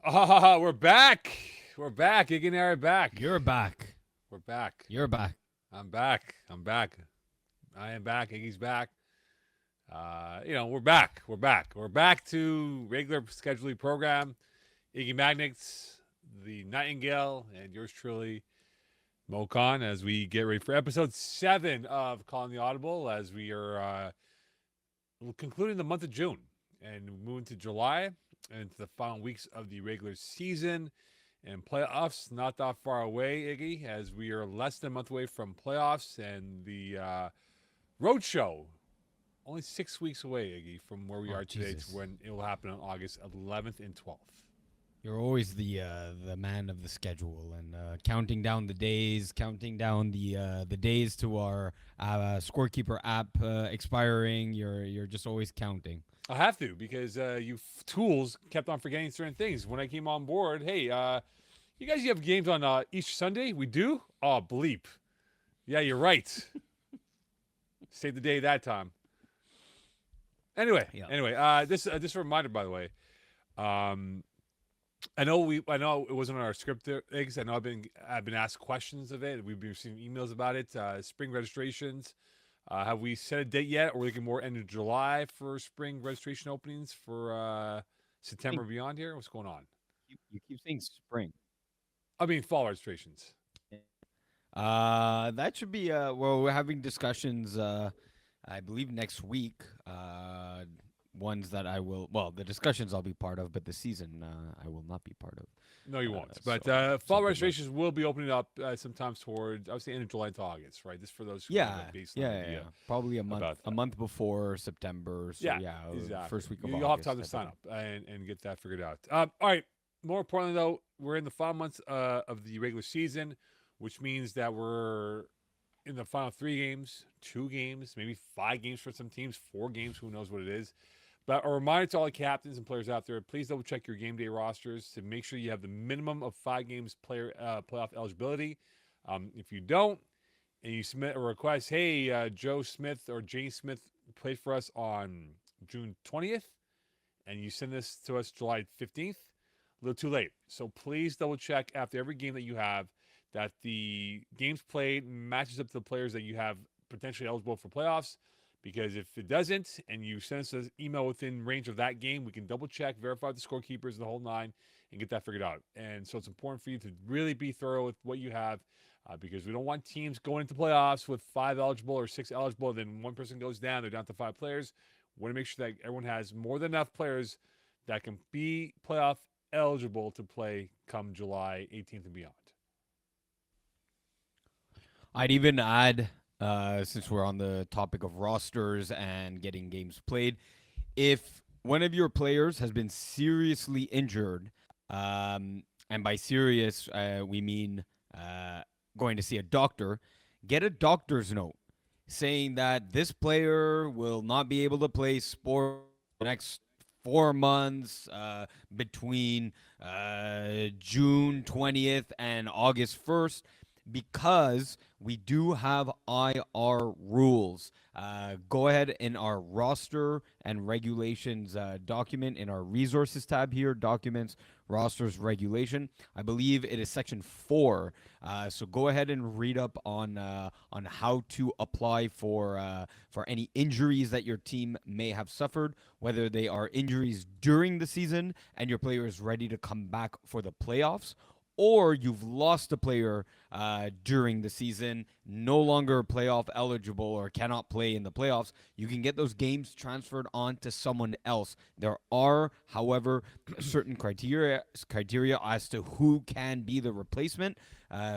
Ah, we're back. We're back. Iggy and I are back. You're back. We're back. You're back. I'm back. I'm back. I am back. Iggy's back. We're back. We're back. We're back to regular scheduling program. Iggy Magnets, the Nightingale, and yours truly, Mocon, as we get ready for episode 7 of Calling the Audible, as we are concluding the month of June and moving to July and into the final weeks of the regular season. And playoffs not that far away, Iggy, as we are less than a month away from playoffs and the road show. Only 6 weeks away, Iggy, from where we Oh are today to Jesus! when it will happen on August 11th and 12th. You're always the man of the schedule and counting down the days, counting down the days to our scorekeeper app expiring. You're just always counting. I have to because you tools kept on forgetting certain things. When I came on board, hey, you guys have games on Easter Sunday? We do? Oh, bleep. Yeah, you're right. Save the day that time. Anyway, Yeah. this a reminder, by the way. Um, I know it wasn't on our script, Eggs. I know I've been asked questions of it. We've been receiving emails about it. Spring registrations. Have we set a date yet, or we're looking more end of July for spring registration openings for I September think beyond here? What's going on? you keep saying spring. I mean, fall registrations. That should be well, we're having discussions I believe next week. Ones that I will well, the discussions I'll be part of, but the season I will not be part of. No, you won't. So But fall good luck. registrations will be opening up sometimes toward, I would say, end of July to August, right? Just for those who have Yeah, a baseline yeah, yeah, idea yeah. Probably about a that. month before September. So Yeah, yeah, exactly. first week of You'll have August time to type of sign thing. up and get that figured out. All right. More importantly, though, we're in the final months of the regular season, which means that we're in the final 3 games, 2 games, maybe 5 games for some teams, 4 games. Who knows what it is? But a reminder to all the captains and players out there: please double check your game day rosters to make sure you have the minimum of 5 games playoff eligibility. If you don't, and you submit a request, hey, Joe Smith or Jane Smith played for us on June 20th, and you send this to us July 15th, a little too late. So please double check after every game that you have that the games played matches up to the players that you have potentially eligible for playoffs. Because if it doesn't, and you send us an email within range of that game, we can double check, verify the scorekeepers and the whole nine, and get that figured out. And so it's important for you to really be thorough with what you have, because we don't want teams going into playoffs with 5 eligible or 6 eligible. Then one person goes down, they're down to 5 players. We want to make sure that everyone has more than enough players that can be playoff eligible to play come July 18th and beyond. I'd even add, since we're on the topic of rosters and getting games played, if one of your players has been seriously injured, and by serious we mean going to see a doctor, get a doctor's note saying that this player will not be able to play sport the next 4 months between June 20th and August 1st because we do have IR rules. Go ahead in our roster and regulations document in our resources tab here, documents, rosters, regulation. I believe it is section 4. So go ahead and read up on how to apply for any injuries that your team may have suffered, whether they are injuries during the season and your player is ready to come back for the playoffs, or you've lost a player during the season, no longer playoff eligible or cannot play in the playoffs, you can get those games transferred on to someone else. There are, however, certain criteria as to who can be the replacement,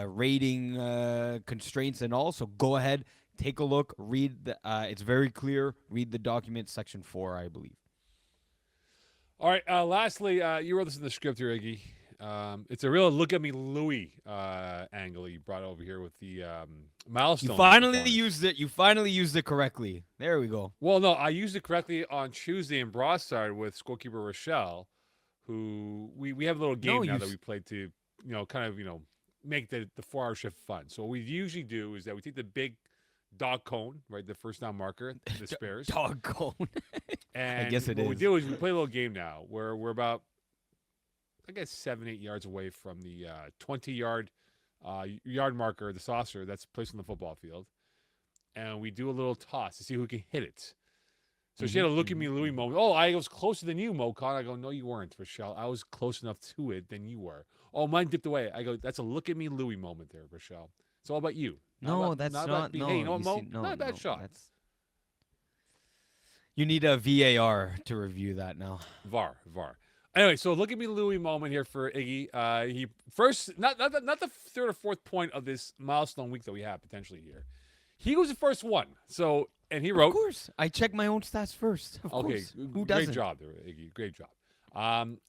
rating constraints and all. So go ahead, take a look, read. It's very clear. Read the document, section 4, I believe. All right. Lastly, you wrote this in the script here, Iggy. It's a real look at me, Louie angle you brought over here with the You milestone finally component. used it. You finally used it correctly. There we go. Well, no, I used it correctly on Tuesday in Broadside with scorekeeper Rochelle, who we have a little No, game now you. that we play to, kind of, make the 4 hour shift fun. So what we usually do is that we take the big dog cone, right, the first down marker, the spares, Doggone. I and guess it what we is. do is we play a little game now where we're about I guess 7-8 yards away from the 20-yard yard marker, the saucer that's placed on the football field, and we do a little toss to see who can hit it. So she had a look at me, Louis moment. Oh, I was closer than you, Mokan. I go, no, you weren't, Rochelle. I was close enough to it than you were. Oh, mine dipped away. I go, that's a look at me, Louis moment there, Rochelle. It's all about you. No, that's not. About being, No, hey, you know what, you Mo? see, no, Not a bad no, shot. You need a VAR to review that now. VAR. Anyway, so look at me, Louis moment here for Iggy. He first, not the third or fourth point of this milestone week that we have potentially here. He was the first one. So, and he wrote. Of course, I check my own stats first. Of course. Who doesn't? Great job there, Iggy. Great job.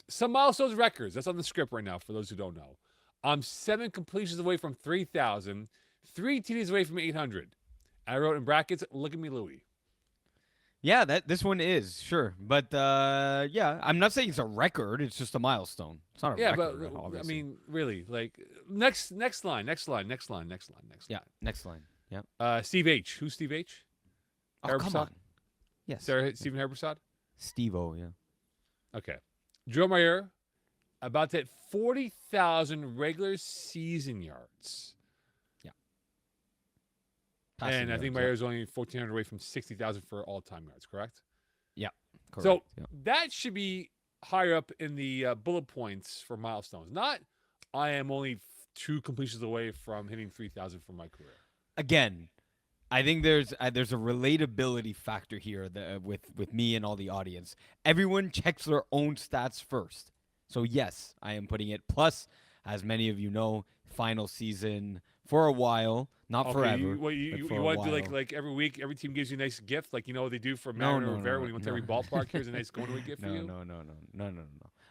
Some milestones records. That's on the script right now for those who don't know. I'm 7 completions away from 3,000, 3 TDs away from 800. I wrote in brackets, look at me, Louis. Yeah, this one is sure, but yeah, I'm not saying it's a record. It's just a milestone. It's not a record. But obviously. I mean, really, like next line. Yeah, next line. Yeah. Steve H. Who's Steve H? Oh, come on. Yes. Stephen Herbersad? Steve-O, yeah. Okay. Joe Meyer, about that 40,000 regular season yards. Yeah. And I think Meyer is only 1,400 away from 60,000 for all-time yards, correct? Yeah, correct. So that should be higher up in the bullet points for milestones. Not, I am only 2 completions away from hitting 3,000 for my career. Again, I think there's a relatability factor here with me and all the audience. Everyone checks their own stats first. So yes, I am putting it. Plus, as many of you know, final season for a while, not forever. You want to do like every week, every team gives you a nice gift, like they do for Mariner Rivera when he went to every ballpark. Here's a nice going away gift for you. No.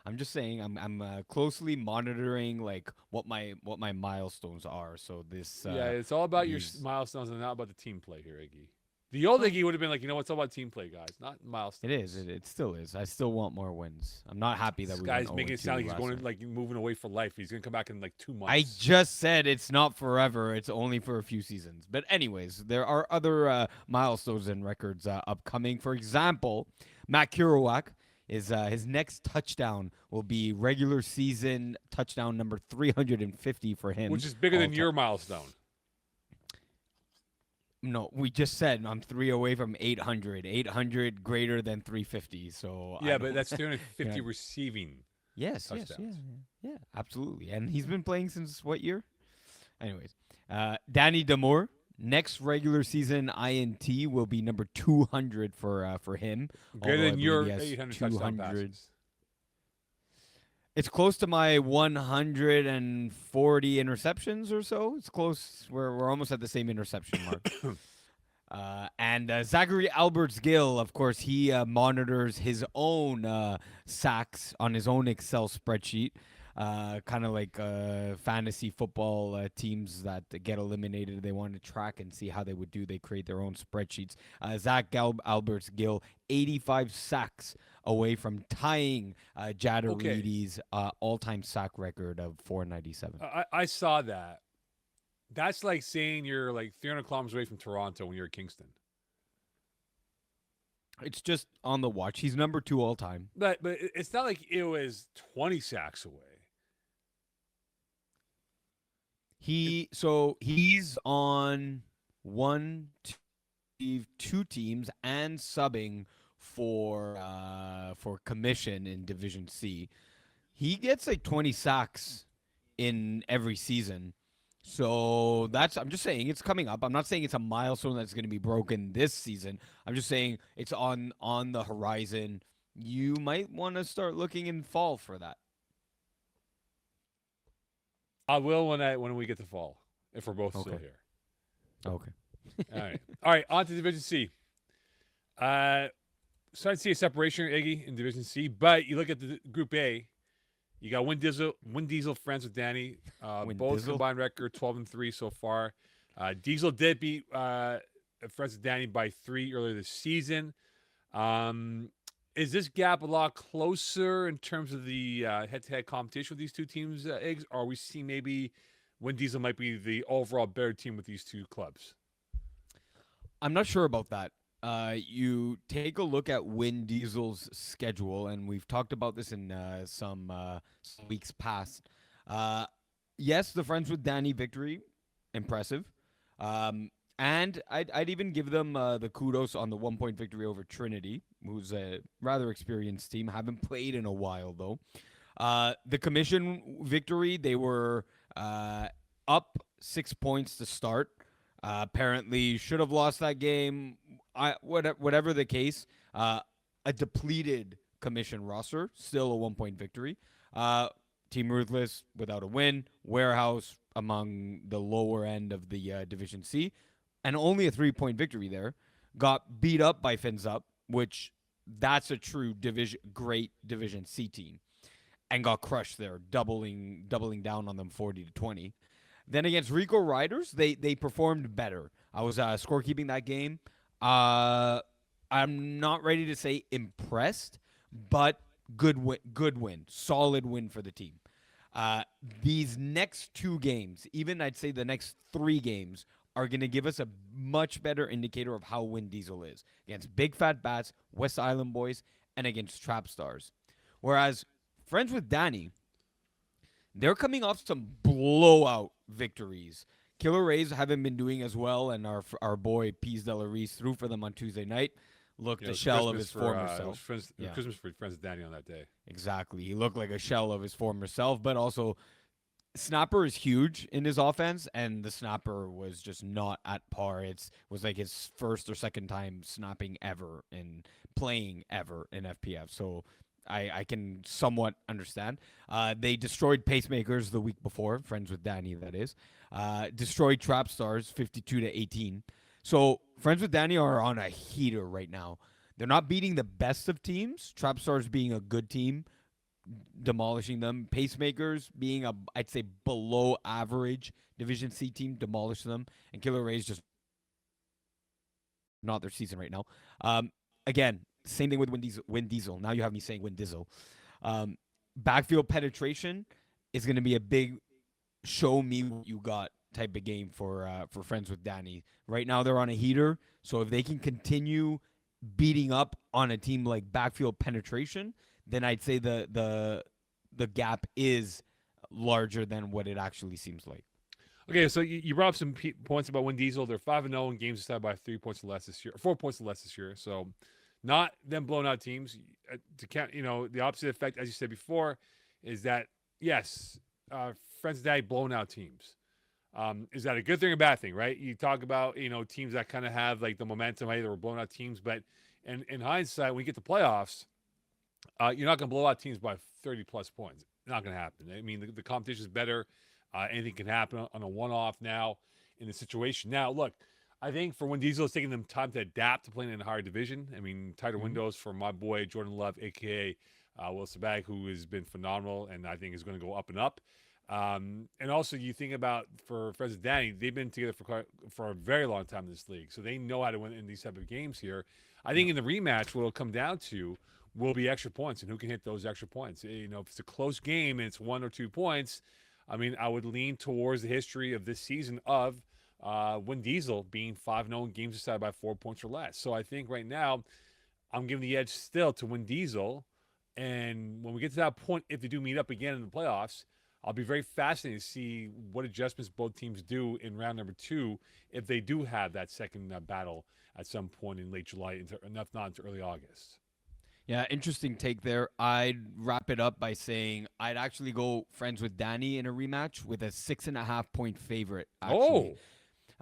I'm just saying I'm closely monitoring like what my milestones are. So this it's all about your milestones and not about the team play here, Iggy. The old Iggy would have been like, it's all about team play, guys, not milestones. It is. It still is. I still want more wins. I'm not happy that this guy's making it sound like he's going like moving away for life. He's gonna come back in like 2 months. I just said it's not forever. It's only for a few seasons. But anyways, there are other milestones and records upcoming. For example, Matt Kerouac is his next touchdown will be regular season touchdown number 350 for him, which is bigger than your milestone. No, we just said I'm 3 away from 800. 800 greater than 350. So yeah, but that's 350 receiving. Yes, yeah, absolutely. And he's been playing since what year? Anyways, Danny Damore, next regular season INT will be number 200 for him. Greater than your 800 touchdown passes. It's close to my 140 interceptions or so. It's close. We're almost at the same interception mark. And Zachary Alberts-Gill, of course, he monitors his own sacks on his own Excel spreadsheet. Kind of like fantasy football teams that get eliminated. They want to track and see how they would do. They create their own spreadsheets. Zach Alberts-Gill, 85 sacks away from tying Jader Reedy's all-time sack record of 497. I saw that. That's like saying you're like 300 kilometers away from Toronto when you're at Kingston. It's just on the watch. He's number 2 all-time. But it's not like it was 20 sacks away. He's on 2 teams and subbing for commission in Division C. He gets like 20 sacks in every season. So I'm just saying it's coming up. I'm not saying it's a milestone that's going to be broken this season. I'm just saying it's on the horizon. You might want to start looking in fall for that. I will when we get to fall, if we're both still here. Okay. All right. On to Division C. Starting to see a separation, Iggy, in Division C. But you look at the Group A, you got Win Diesel, friends with Danny. Both combined record 12-3 so far. Diesel did beat friends with Danny by 3 earlier this season. Is this gap a lot closer in terms of the head-to-head competition with these two teams, Eggs? Or are we seeing maybe Win Diesel might be the overall better team with these two clubs? I'm not sure about that. you take a look at Win Diesel's schedule, and we've talked about this in some weeks past. Uh, yes, the Friends with Danny victory, impressive. Um, and I'd even give them the kudos on the 1 point victory over Trinity, who's a rather experienced team. Haven't played in a while, though. The commission victory, they were up 6 points to start. Apparently, should have lost that game. Whatever the case, a depleted commission roster, still a 1 point victory. Team Ruthless without a win. Warehouse among the lower end of the Division C, and only a 3 point victory there. Got beat up by Fins Up, which that's a true great Division C team, and got crushed there, doubling down on them 40-20. Then against Rico Riders, they performed better. I was scorekeeping that game. I'm not ready to say impressed, but good win, solid win for the team. These next 2 games, even I'd say the next 3 games, are going to give us a much better indicator of how Win Diesel is against Big Fat Bats, West Island Boys, and against Trap Stars. Whereas Friends with Danny, they're coming off some blowout victories. Killer Rays haven't been doing as well, and our boy Pease Delarise threw for them on Tuesday night. Looked Yeah, it a was shell of Christmas his for, former it was self. friends, it was Yeah, Christmas for Friends with Danny on that day. exactly. He looked like a shell of his former self, but also Snapper is huge in his offense, and the Snapper was just not at par. It was like his first or second time snapping ever in playing ever in FPF. So I can somewhat understand. They destroyed Pacemakers the week before, Friends with Danny, that is. Destroyed Trap Stars 52-18. So Friends with Danny are on a heater right now. They're not beating the best of teams. Trap Stars being a good team, demolishing them. Pacemakers being I'd say below average Division C team, demolish them. And Killer Rays just not their season right now. Again, same thing with Win Diesel. Now you have me saying Win Diesel. Backfield penetration is going to be a big show me what you got type of game for Friends with Danny. Right now they're on a heater, so if they can continue beating up on a team like backfield penetration, then I'd say the gap is larger than what it actually seems like. Okay, so you brought up some points about Win Diesel. They're 5-0 in games decided by 3 points or less this year, 4 points or less this year. So, not them blowing out teams. To count, the opposite effect, as you said before, is that yes, Friends Daddy blowing out teams. Is that a good thing or bad thing? Right? You talk about teams that kind of have like the momentum. Hey, they were blowing out teams, but in hindsight, when you get to playoffs, you're not going to blow out teams by 30 plus points. Not going to happen. I mean, the competition is better. Anything can happen on a one-off now in the situation. Now, look, I think for when Diesel, it's taking them time to adapt to playing in a higher division. I mean, tighter windows for my boy Jordan Love, a.k.a. Will Sabag, who has been phenomenal and I think is going to go up and up. And also, you think about for Friends of Danny, they've been together for a very long time in this league, so they know how to win in these type of games here. I think in the rematch, what it'll come down to will be extra points and who can hit those extra points. If it's a close game and it's 1 or 2 points, I mean, I would lean towards the history of this season of Win Diesel being 5-0 in games decided by 4 points or less. So I think right now I'm giving the edge still to Win Diesel. And when we get to that point, if they do meet up again in the playoffs, I'll be very fascinated to see what adjustments both teams do in round number 2 if they do have that second battle at some point in late July, if not into early August. Yeah, interesting take there. I'd wrap it up by saying I'd actually go Friends with Danny in a rematch with a 6.5 point favorite. Actually,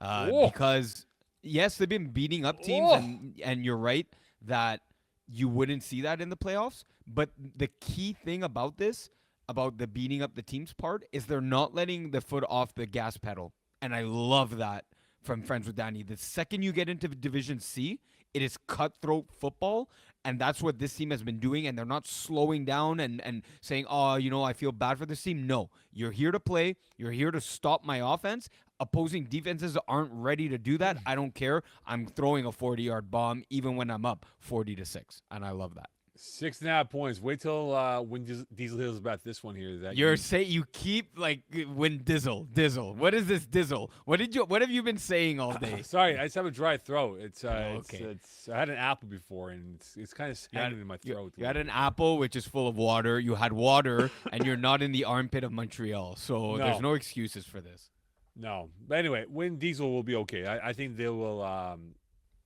Oh, oh, because yes, they've been beating up teams, oh. and you're right that you wouldn't see that in the playoffs. But the key thing about this, about the beating up the teams part, is they're not letting the foot off the gas pedal, and I love that from Friends with Danny. The second you get into Division C, it is cutthroat football, and that's what this team has been doing, and they're not slowing down and saying, oh, I feel bad for this team. No, you're here to play. You're here to stop my offense. Opposing defenses aren't ready to do that. I don't care. I'm throwing a 40-yard bomb even when I'm up 40-6, and I love that. 6.5 points. Wait till when Diesel Hills about this one here. That You're saying you keep like when Dizzle. What is this Dizzle? What have you been saying all day? Sorry, I just have a dry throat. Oh, okay. It's. I had an apple before, and it's kind of You had, hanging in my you, throat. you had an apple which is full of water. You had water, and you're not in the armpit of Montreal, so there's No, no excuses for this. no. But anyway, Win Diesel will be okay. I think they will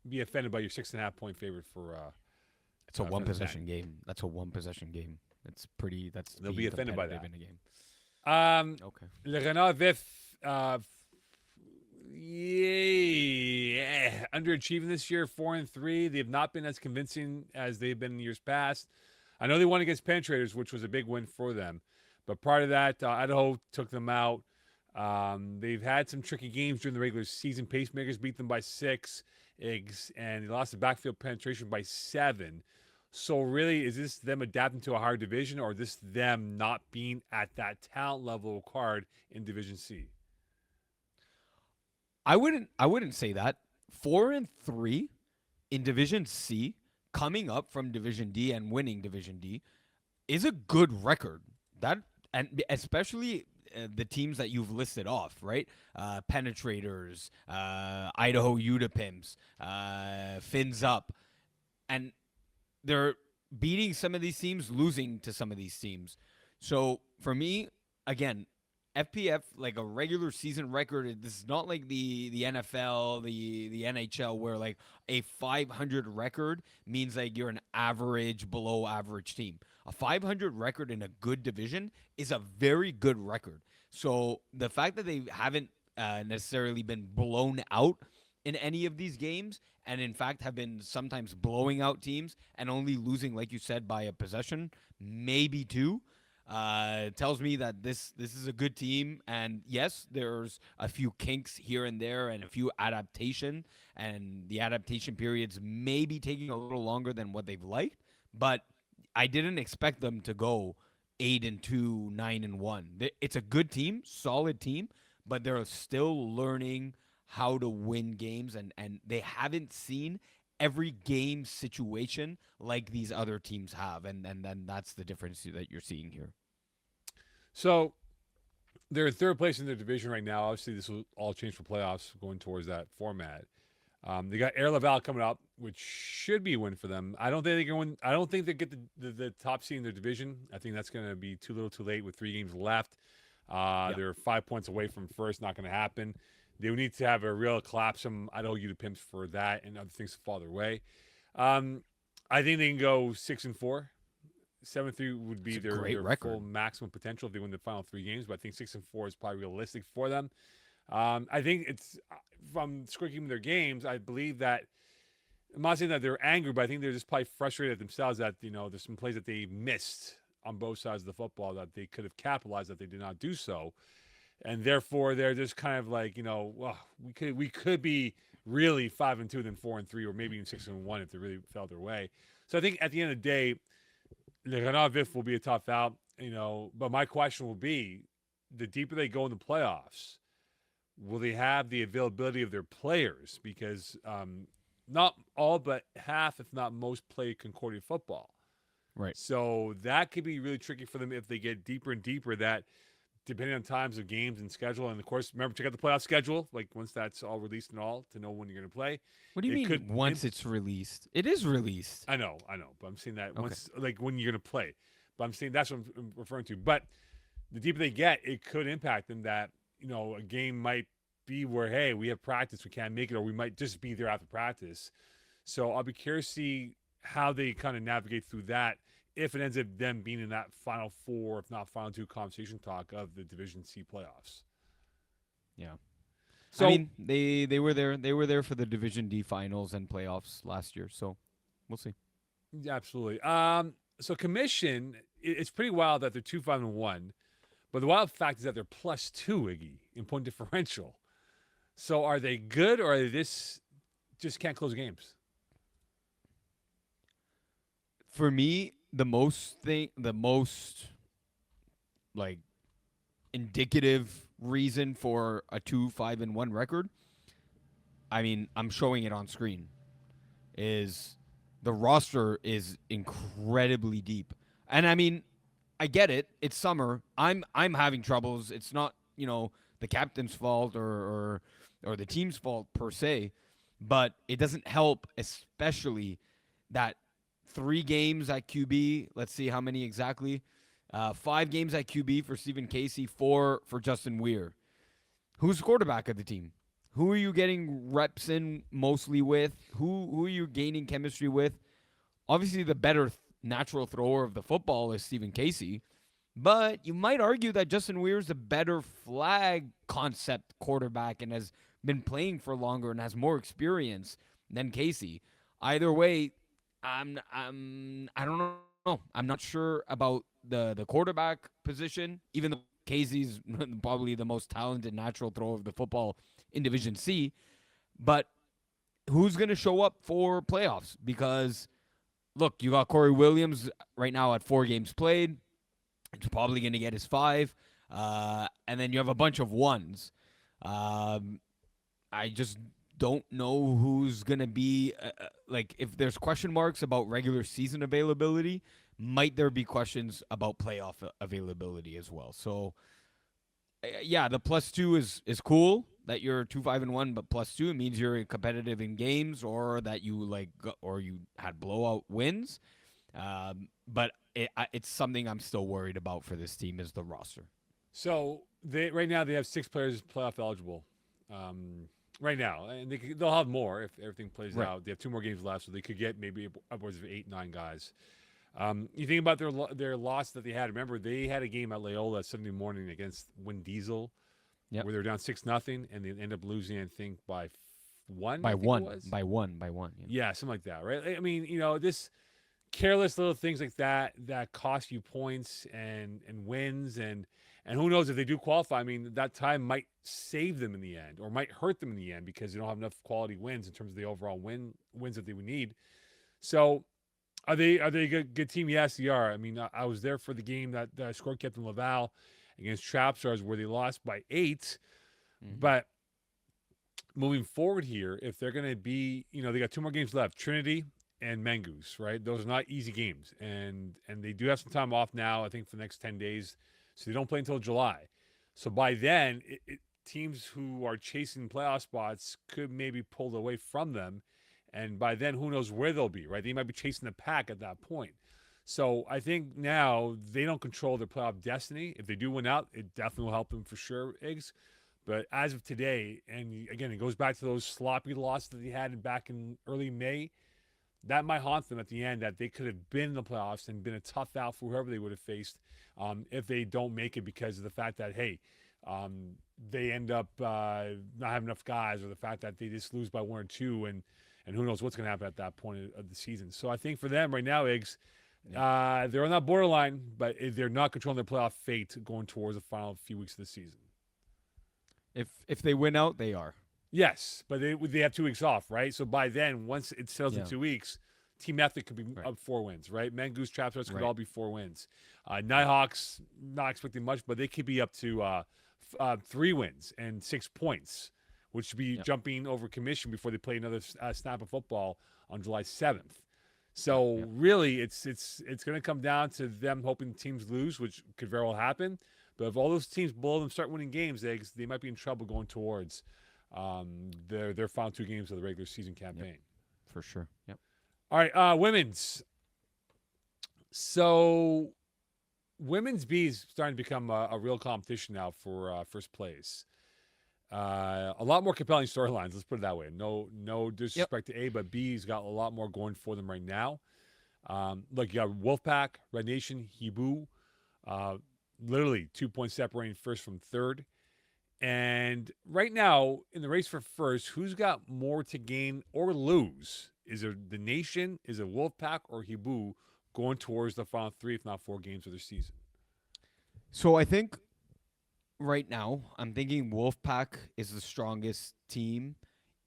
be offended by your 6.5 point favorite It's a for one the 10. possession game. That's a one possession game. That's pretty. That's They'll being be offended by competitive that. in a game. Okay. Le Renard Vif, yeah, underachieving this year, 4-3. They have not been as convincing as they've been in years past. I know they won against Penetrators, which was a big win for them, but part of that, Idaho took them out. They've had some tricky games during the regular season. Pacemakers beat them by 6, and they lost the backfield penetration by 7. So really, is this them adapting to a higher division, or is this them not being at that talent level card in Division C? I wouldn't say that. 4-3 in Division C, coming up from Division D and winning Division D, is a good record. That and especially the teams that you've listed off, right? Penetrators, Idaho Utapimps, Fins Up, and they're beating some of these teams, losing to some of these teams. So for me, again, FPF like a regular season record. This is not like the NFL, the NHL, where like a 500 record means like you're an average, below average team. A 500 record in a good division is a very good record. So the fact that they haven't necessarily been blown out in any of these games, and in fact have been sometimes blowing out teams and only losing, like you said, by a possession, maybe two, tells me that this is a good team. And yes, there's a few kinks here and there and a few adaptation, and the adaptation periods may be taking a little longer than what they've liked. But I didn't expect them to go 8-2, 9-1. It's a good team, solid team, but they're still learning how to win games, and they haven't seen every game situation like these other teams have, and then that's the difference that you're seeing here. So they're in third place in their division right now. Obviously, this will all change for playoffs going towards that format. They got Air Laval coming up, which should be a win for them. I don't think they can win. I don't think they get the top seed in their division. I think that's going to be too little, too late with 3 games left. Yeah. They're 5 points away from first. Not going to happen. They would need to have a real collapse. I don't you the pimps for that and other things to fall their way. I think they can go 6-4. 7-3 would be It's a their great full record. maximum potential if they win the final 3 games. But I think 6-4 is probably realistic for them. I think it's from squeaking their games. I believe that I'm not saying that they're angry, but I think they're just probably frustrated at themselves that there's some plays that they missed on both sides of the football that they could have capitalized that they did not do so, and therefore they're just kind of like well, we could be really 5-2 then 4-3 or maybe even 6-1 if they really fell their way. So I think at the end of the day, Le Renard Vif will be a tough out. But my question will be, the deeper they go in the playoffs, will they have the availability of their players? Because not all but half, if not most, play Concordia football. Right. So that could be really tricky for them if they get deeper and deeper. That depending on times of games and schedule, and of course, remember check out the playoff schedule. Like once that's all released and all to know when you're going to play. What do you It mean could once it's released? It is released. I know, but I'm saying that Okay. once, like when you're going to play. But I'm saying that's what I'm referring to. But the deeper they get, it could impact them. That a game might be where, hey, we have practice, we can't make it, or we might just be there after practice. So I'll be curious to see how they kind of navigate through that if it ends up them being in that final 4, if not final 2 conversation talk of the Division C playoffs. Yeah. So I mean, they were there. They were there for the Division D finals and playoffs last year. So we'll see. absolutely. So commission, it's pretty wild that they're 2-5-1, but the wild fact is that they're +2, Iggy, in point differential. So are they good, or are they just can't close games? For me, the most like indicative reason for a 2-5-1 record, I mean, I'm showing it on screen, is the roster is incredibly deep. And I mean, I get it. It's summer. I'm having troubles. It's not, the captain's fault or the team's fault per se, but it doesn't help, especially that 3 games at QB. Let's see how many exactly. 5 games at QB for Stephen Casey, 4 for Justin Weir. Who's the quarterback of the team? Who are you getting reps in mostly with? Who are you gaining chemistry with? Obviously, the better natural thrower of the football is Stephen Casey, but you might argue that Justin Weir is a better flag concept quarterback and has been playing for longer and has more experience than Casey. Either way, I don't know. I'm not sure about the quarterback position, even though Casey's probably the most talented natural thrower of the football in Division C. But who's going to show up for playoffs? Because look, you got Corey Williams right now at 4 games played. He's probably going to get his 5. And then you have a bunch of ones. I just don't know who's going to be. Like, if there's question marks about regular season availability, might there be questions about playoff availability as well? So, yeah, the +2 is cool that you're 2-5-1, but +2 means you're competitive in games or that or you had blowout wins. But it's something I'm still worried about for this team is the roster. So right now they have 6 players playoff eligible. Right now, and they'll have more if everything plays Right. out. They have 2 more games left, so they could get maybe upwards of 8, 9 guys. You think about their loss that they had. Remember, they had a game at Loyola Sunday morning against Win Diesel, Yep. where they were down 6-0, and they end up losing, I think, by one. By I think one. it was. By one. By one. Yeah. Yeah, something like that, right? I mean, this careless little things like that cost you points and wins, and who knows if they do qualify. I mean, that time might save them in the end or might hurt them in the end because they don't have enough quality wins in terms of the overall wins that they would need. So are they a good team? Yes, they are. I mean, I was there for the game that score kept in Laval against Trapstars where they lost by 8. Mm-hmm. But moving forward here, if they're going to be, they got 2 more games left, Trinity and Mengus, right? Those are not easy games, and they do have some time off now. I think for the next 10 days, so they don't play until July. So by then, teams who are chasing playoff spots could maybe pull away from them, and by then, who knows where they'll be, right? They might be chasing the pack at that point. So I think now they don't control their playoff destiny. If they do win out, it definitely will help them for sure, Iggs. But as of today, and again, it goes back to those sloppy losses that they had back in early May. That might haunt them at the end, that they could have been in the playoffs and been a tough out for whoever they would have faced if they don't make it because of the fact that, hey, they end up not having enough guys, or the fact that they just lose by 1 or 2, and who knows what's going to happen at that point of the season. So I think for them right now, Iggs, they're on that borderline, but they're not controlling their playoff fate going towards the final few weeks of the season. If they win out, they are. Yes, but they have 2 weeks off, right? So by then, once it settles in 2 weeks, Team Ethnic could be up 4 wins, right? Mengoose, Trapstars could all be 4 wins. Nighthawks, not expecting much, but they could be up to 3 wins and 6 points, which should be jumping over commission before they play another snap of football on July 7th. So really, it's going to come down to them hoping teams lose, which could very well happen. But if all those teams below them start winning games, they might be in trouble going towards their final 2 games of the regular season campaign. Yep. For sure. Yep. All right, women's. So women's B is starting to become a real competition now for first place. A lot more compelling storylines. Let's put it that way. No disrespect to A, but B's got a lot more going for them right now. Look, you got Wolfpack, Red Nation, Hibu, literally 2 points separating first from third. And right now, in the race for first, who's got more to gain or lose? Is it the Nation, is it Wolfpack, or Hibu going towards the final 3, if not 4 games of their season? So I think right now, I'm thinking Wolfpack is the strongest team,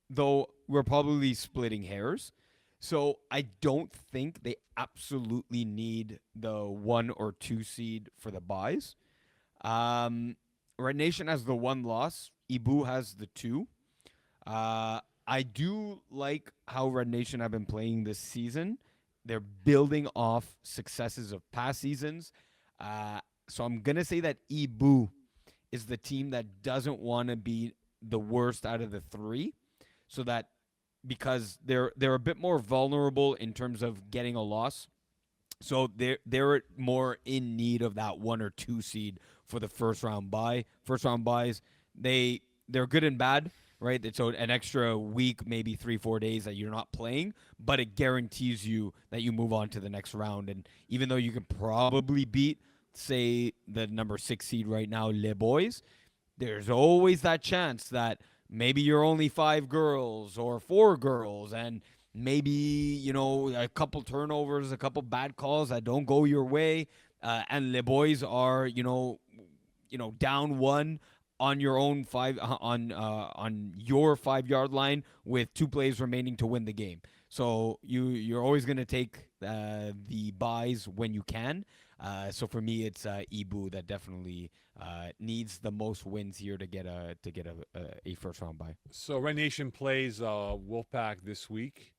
though we're probably splitting hairs. So I don't think they absolutely need the 1 or 2 seed for the buys. Red Nation has the 1 loss. Ibu has the 2. I do like how Red Nation have been playing this season. They're building off successes of past seasons. Uh, so I'm gonna say that Ibu is the team that doesn't want to be the worst out of the three, so that because they're a bit more vulnerable in terms of getting a loss. So they're more in need of that 1 or 2 seed for the first round bye. First round buys, they're good and bad, right? So an extra week, maybe 3-4 days that you're not playing, but it guarantees you that you move on to the next round. And even though you can probably beat, say, the number 6 seed right now, Les Boys, there's always that chance that maybe you're only 5 girls or 4 girls, and maybe a couple turnovers, a couple bad calls that don't go your way, and the boys are down one on your own on your 5 yard line with 2 plays remaining to win the game. So you're always gonna take the buys when you can. So for me, it's Ibu that definitely needs the most wins here to get a first round bye. So Red Nation plays Wolfpack this week.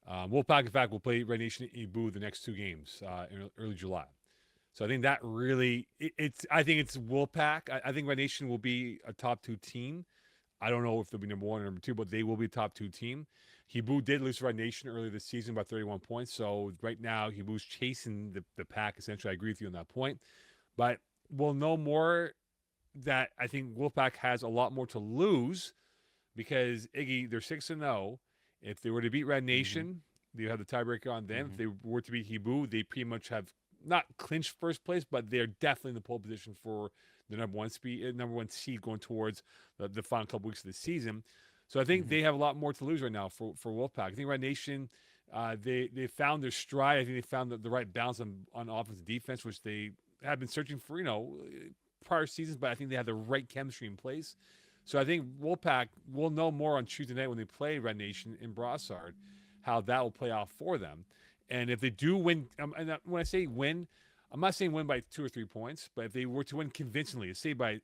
Wolfpack, in fact, will play Red Nation and Ibu the next 2 games in early July. So I think that really, I think it's Wolfpack. I think Red Nation will be a top 2 team. I don't know if they'll be number 1 or number 2, but they will be a top 2 team. Hibu did lose to Red Nation earlier this season by 31 points. So right now, Hibu's chasing the pack. Essentially, I agree with you on that point. But we'll know more that I think Wolfpack has a lot more to lose because Iggy, they're 6-0. If they were to beat Red Mm-hmm. Nation, they have the tiebreaker on them. If Mm-hmm. they were to beat Hibu, they pretty much have not clinched first place, but they're definitely in the pole position for the number one seed going towards the final couple weeks of the season. So I think Mm-hmm. they have a lot more to lose right now for Wolfpack. I think Red Nation, they found their stride. I think they found the right balance on offense and defense, which they have been searching for, prior seasons, but I think they have the right chemistry in place. So I think Wolfpack will know more on Tuesday night when they play Red Nation in Brossard, how that will play out for them. And if they do win, and when I say win, I'm not saying win by 2 or 3 points, but if they were to win convincingly, say by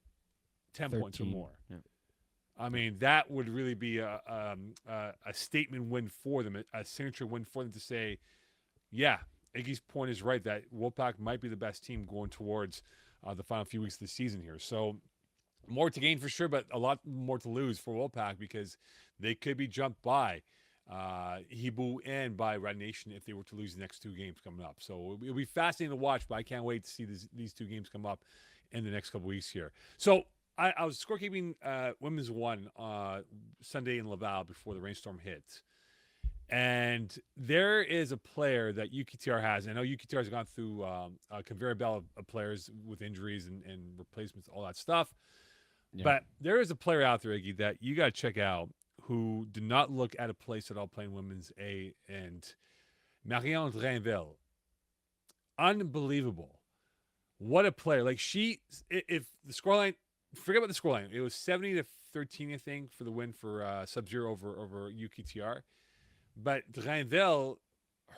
10 points or 13. more, Yeah. I mean that would really be a statement win for them, a signature win for them to say, yeah, Iggy's point is right that Wolfpack might be the best team going towards the final few weeks of the season here. So more to gain for sure, but a lot more to lose for Wolfpack because they could be jumped by Hibu and by Red Nation if they were to lose the next 2 games coming up. So it'll be fascinating to watch, but I can't wait to see these 2 games come up in the next couple weeks here. So I was scorekeeping Women's 1 Sunday in Laval before the rainstorm hit. And there is a player that UKTR has. I know UKTR has gone through a conveyor belt of players with injuries and replacements, all that stuff. Yeah. But there is a player out there, Iggy, that you got to check out who did not look at a place at all playing Women's A and Marianne Rainville. Unbelievable. What a player. Like if the scoreline, forget about the scoreline. It was 70-13, I think, for the win for Sub-Zero over UKTR. But Rainville,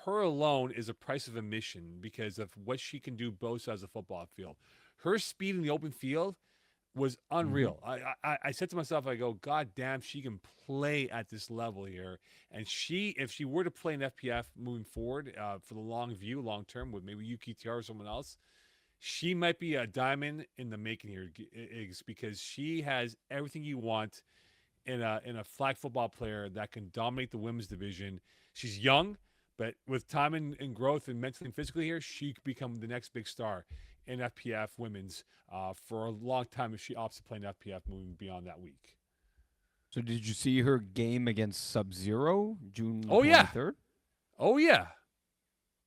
her alone is a price of admission because of what she can do both sides of the football field. Her speed in the open field was Mm-hmm. unreal. I said to myself, I go, God damn, she can play at this level here. And if she were to play in FPF moving forward for the long view, long term with maybe UKTR or someone else, she might be a diamond in the making here, Iggs, because she has everything you want in a flag football player that can dominate the women's division. She's young, but with time and growth and mentally and physically here, she could become the next big star in FPF women's for a long time if she opts to play in FPF moving beyond that week. So did you see her game against Sub-Zero, June Oh yeah, 23rd? oh yeah,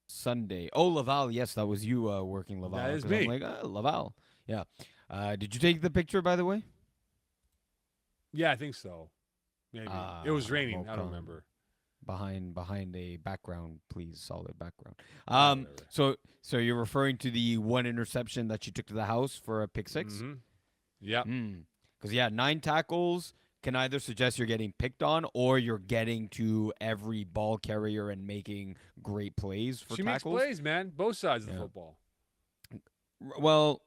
Sunday. Oh, Laval. Yes, that was you working that Laval is because I'm me. like, Laval. Yeah. Did you take the picture, by the way? Yeah, I think so. Maybe it was raining. I don't Okay. remember. Behind a background, please, solid background. Whatever. So you're referring to the one interception that you took to the house for a pick six? Mm-hmm. Yep. Because yeah, 9 tackles can either suggest you're getting picked on or you're getting to every ball carrier and making great plays for She makes tackles. plays, man. Both sides of the Yeah. football. Well,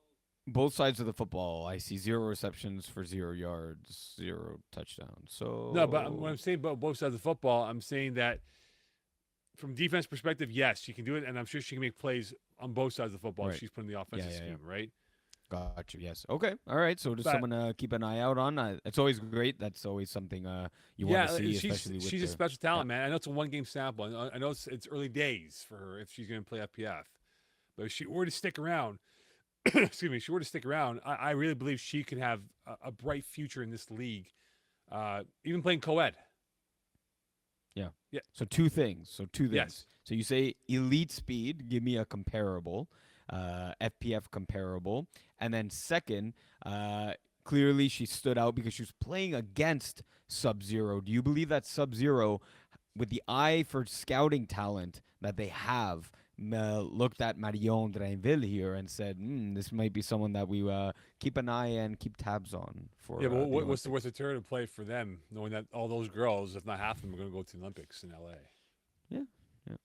both sides of the football, I see 0 receptions for 0 yards, 0 touchdowns. No, but when I'm So saying about both sides of football, I'm saying that from defense perspective, yes, she can do it, and I'm sure she can make plays on both sides of the football if right, she's put in the yeah, offensive yeah, yeah. scheme, right? Got you. Yes. Okay. All right. So just But someone to keep an eye out on. It's always great. That's always something you want to yeah, see, she's especially with she's a the. special Yeah. talent, man. I know it's a 1 game sample, and I know it's early days for her if she's going to play FPF. But if she were to stick around, excuse me, if she were to stick around, I really believe she can have a bright future in this league, even playing co-ed. Yeah. Yeah, So two things. So two things. yes, So you say elite speed. Give me a comparable, FPF comparable, and then second, clearly she stood out because she was playing against Sub Zero. Do you believe that Sub Zero, with the eye for scouting talent that they have, looked at Marion Drainville here and said, "This might be someone that we keep an eye and keep tabs on yeah. for But the what's the worst Olympics." deterrent to play for them, knowing that all those girls, if not half of them, are going to go to the Olympics in LA? Yeah. Yeah.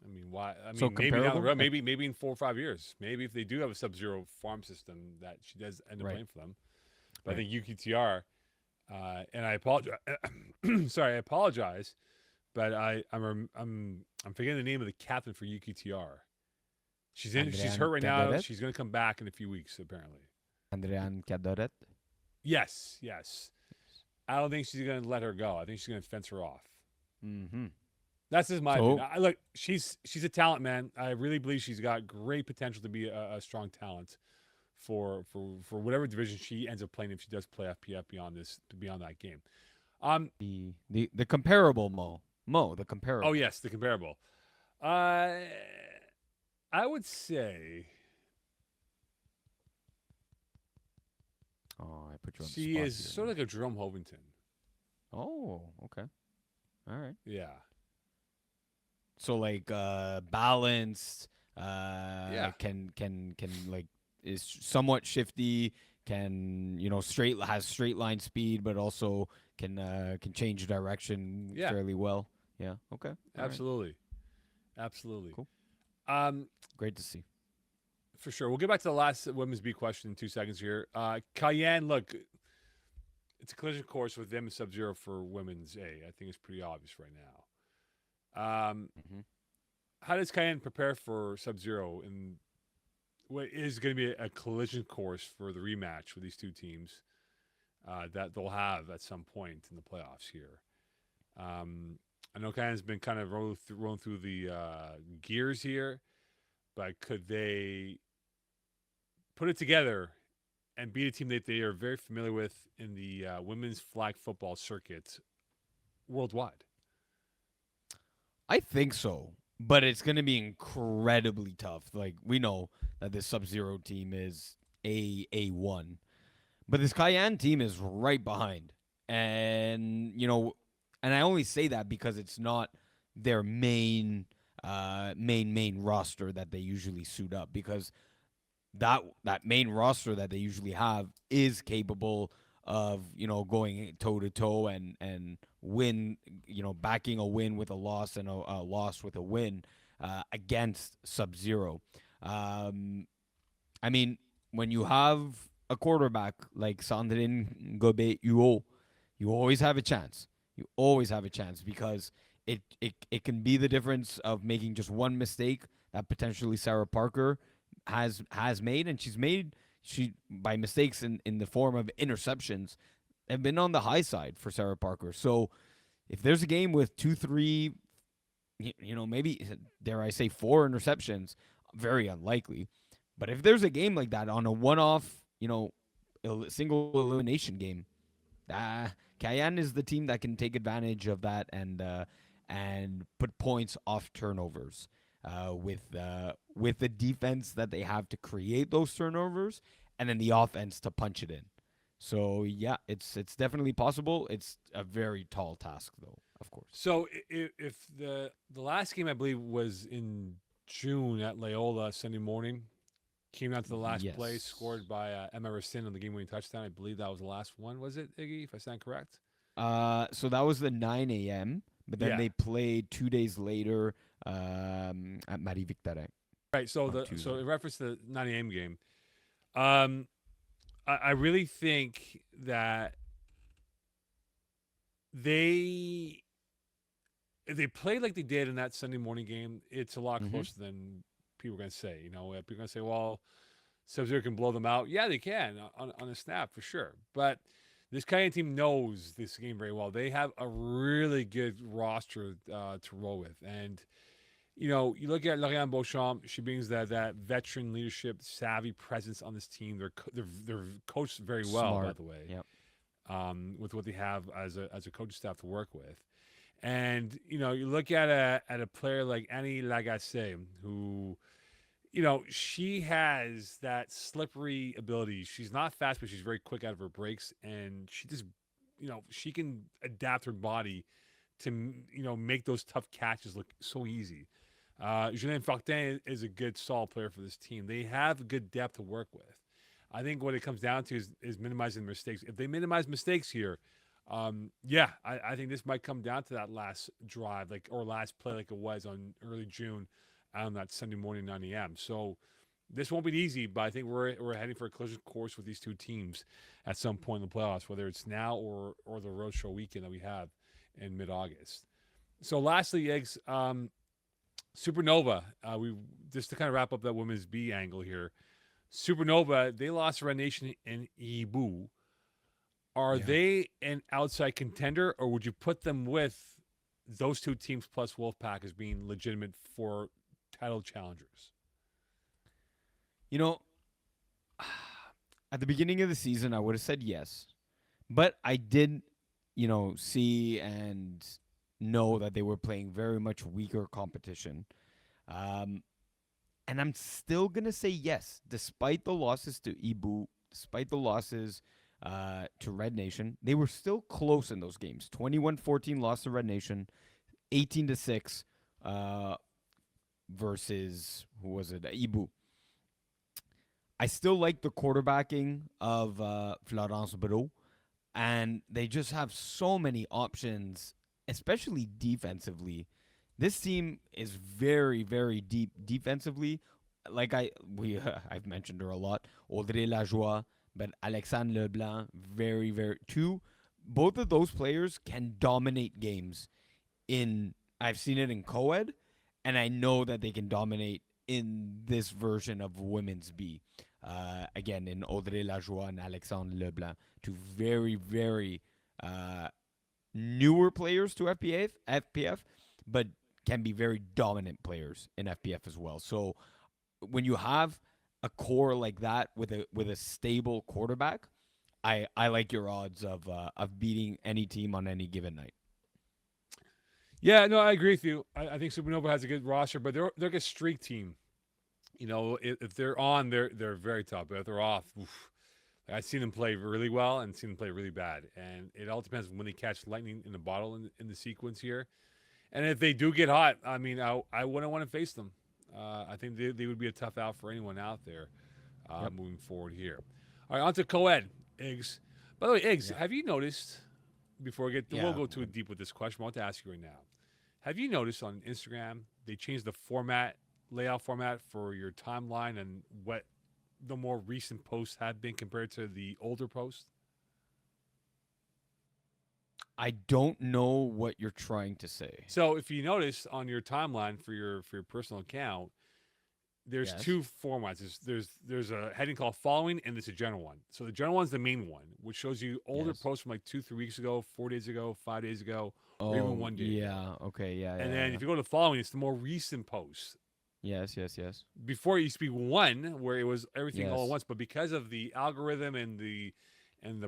I mean, why? I So mean, maybe down the comparable. road, maybe in 4 or 5 years, maybe if they do have a Sub-Zero farm system that she does end up Right. playing for them. But I Right. think UKTR, and I apologize. Sorry, I apologize, but I'm forgetting the name of the captain for UKTR. She's hurt Andrean right now. Cadoret. She's going to come back in a few weeks, apparently. Andrean Cadoret. Yes, yes. I don't think she's going to let her go. I think she's going to fence her off. Mm-hmm. That's just my So opinion. Look, she's a talent, man. I really believe she's got great potential to be a strong talent for whatever division she ends up playing if she does play FPF beyond that game. the comparable Mo the Oh comparable. yes, the comparable. Uh, I would say Oh, I put you on the she spot is here, sort man. of like a Jerome Hovington. Oh, okay. All right. Yeah, So like balanced, yeah, can like is somewhat shifty, can has straight line speed, but also can change direction yeah. fairly well. Yeah. Okay. All right. Absolutely, absolutely. Cool. Um, Great to see. for sure. We'll get back to the last women's B question in 2 seconds here. Cayenne, look, it's a collision course with them and Sub Zero for women's A. I think it's pretty obvious right now. Mm-hmm. How does Cayenne prepare for Sub Zero in what is going to be a collision course for the rematch with these two teams that they'll have at some point in the playoffs here? I know Cayenne's been kind of rolling through the gears here, but could they put it together and beat a team that they are very familiar with in the women's flag football circuit worldwide? I think so, but it's going to be incredibly tough. Like we know that this Sub-Zero team is A1, but this Cayenne team is right behind. And and I only say that because it's not their main roster that they usually suit up, because that main roster that they usually have is capable of going toe to toe and win, backing a win with a loss and a loss with a win against Sub Zero. I mean, when you have a quarterback like Sandrine Gobe Uo, you always have a chance. You always have a chance because it can be the difference of making just one mistake that potentially Sarah Parker has made, and she by mistakes in the form of interceptions have been on the high side for Sarah Parker. So if there's a game with 2, 3, maybe dare I say 4 interceptions, very unlikely. But if there's a game like that on a one-off, single elimination game, Cayenne is the team that can take advantage of that and put points off turnovers with the defense that they have to create those turnovers, and then the offense to punch it in. So yeah, it's definitely possible. It's a very tall task, though, of course. So if the last game I believe was in June at Loyola Sunday morning, came down to the last play Yes. scored by Emma Racine on the game-winning touchdown. I believe that was the last one. Was it, Iggy? If I stand correct? So that was the 9 a.m. But then Yeah. they played 2 days later at Marie Victorin Right. So on so Tuesday. in reference to the 9 a.m. game, Um, I really think that they if they play like they did in that Sunday morning game, it's a lot Mm-hmm. closer than people are going to say. People are going to say, well, Sub-Zero can blow them out. Yeah, they can on a snap for sure. But this Cayenne team knows this game very well. They have a really good roster to roll with. And, you look at Lorian Beauchamp, she brings that veteran leadership, savvy presence on this team. They're coached very well, by Smart. the way, Yep. with what they have as a coaching staff to work with. And you look at a player like Annie Lagacé, who she has that slippery ability. She's not fast, but she's very quick out of her breaks, and she just she can adapt her body to make those tough catches look so easy. Julien Fortin is a good solid player for this team. They have good depth to work with. I think what it comes down to is minimizing mistakes. If they minimize mistakes here, yeah, I think this might come down to that last drive, or last play, like it was on early June on that Sunday morning 9 a.m. So this won't be easy, but I think we're heading for a collision course with these two teams at some point in the playoffs, whether it's now or the roadshow weekend that we have in mid-August. So lastly, Eggs, Supernova. We just to kind of wrap up that women's B angle here. Supernova, they lost to Red Nation in Ibu. Are Yeah. they an outside contender, or would you put them with those two teams plus Wolfpack as being legitimate for title challengers? You know, at the beginning of the season, I would have said yes, but I did, see and know that they were playing very much weaker competition. Um, and I'm still gonna say yes, despite the losses to Ibu, despite the losses to Red Nation. They were still close in those games. 21-14 loss to Red Nation, 18-6 uh, versus who was it? Ibu. I still like the quarterbacking of Florence Bro, and they just have so many options, especially defensively. This team is very, very deep defensively. Like I've mentioned her a lot. Audrey Lajoie, but Alexandre Leblanc, very, very two. Both of those players can dominate games. I've seen it in co-ed, and I know that they can dominate in this version of women's B. Again, in Audrey Lajoie and Alexandre Leblanc, two very, very uh, newer players to FPF, but can be very dominant players in FPF as well. So when you have a core like that with a stable quarterback, I like your odds of beating any team on any given night. Yeah, no, I agree with you. I think Supernova has a good roster, but they're like a streak team. If they're on, they're very tough. But if they're off, oof. I've seen them play really well and seen them play really bad. And it all depends when they catch lightning in the bottle in the sequence here. And if they do get hot, I mean, I wouldn't want to face them. I think they would be a tough out for anyone out there Yep. moving forward here. All right, on to co-ed, Iggs. By the way, Iggs, Yeah. have you noticed, before we we'll Yeah. go too deep with this question, I want to ask you right now. Have you noticed on Instagram they changed the layout format for your timeline and what the more recent posts have been compared to the older posts? I don't know what you're trying to say. So if you notice on your timeline for your personal account, there's Yes. two formats. There's a heading called following and there's a general one. So the general one's the main one, which shows you older Yes. posts from like 2-3 weeks ago, 4 days ago, 5 days ago, or even Oh, 1 day ago. yeah. Okay. Yeah. And Yeah. then Yeah. if you go to the following, it's the more recent posts. Yes. Yes. Yes. Before it used to be one where it was everything all at Yes. once, but because of the algorithm and the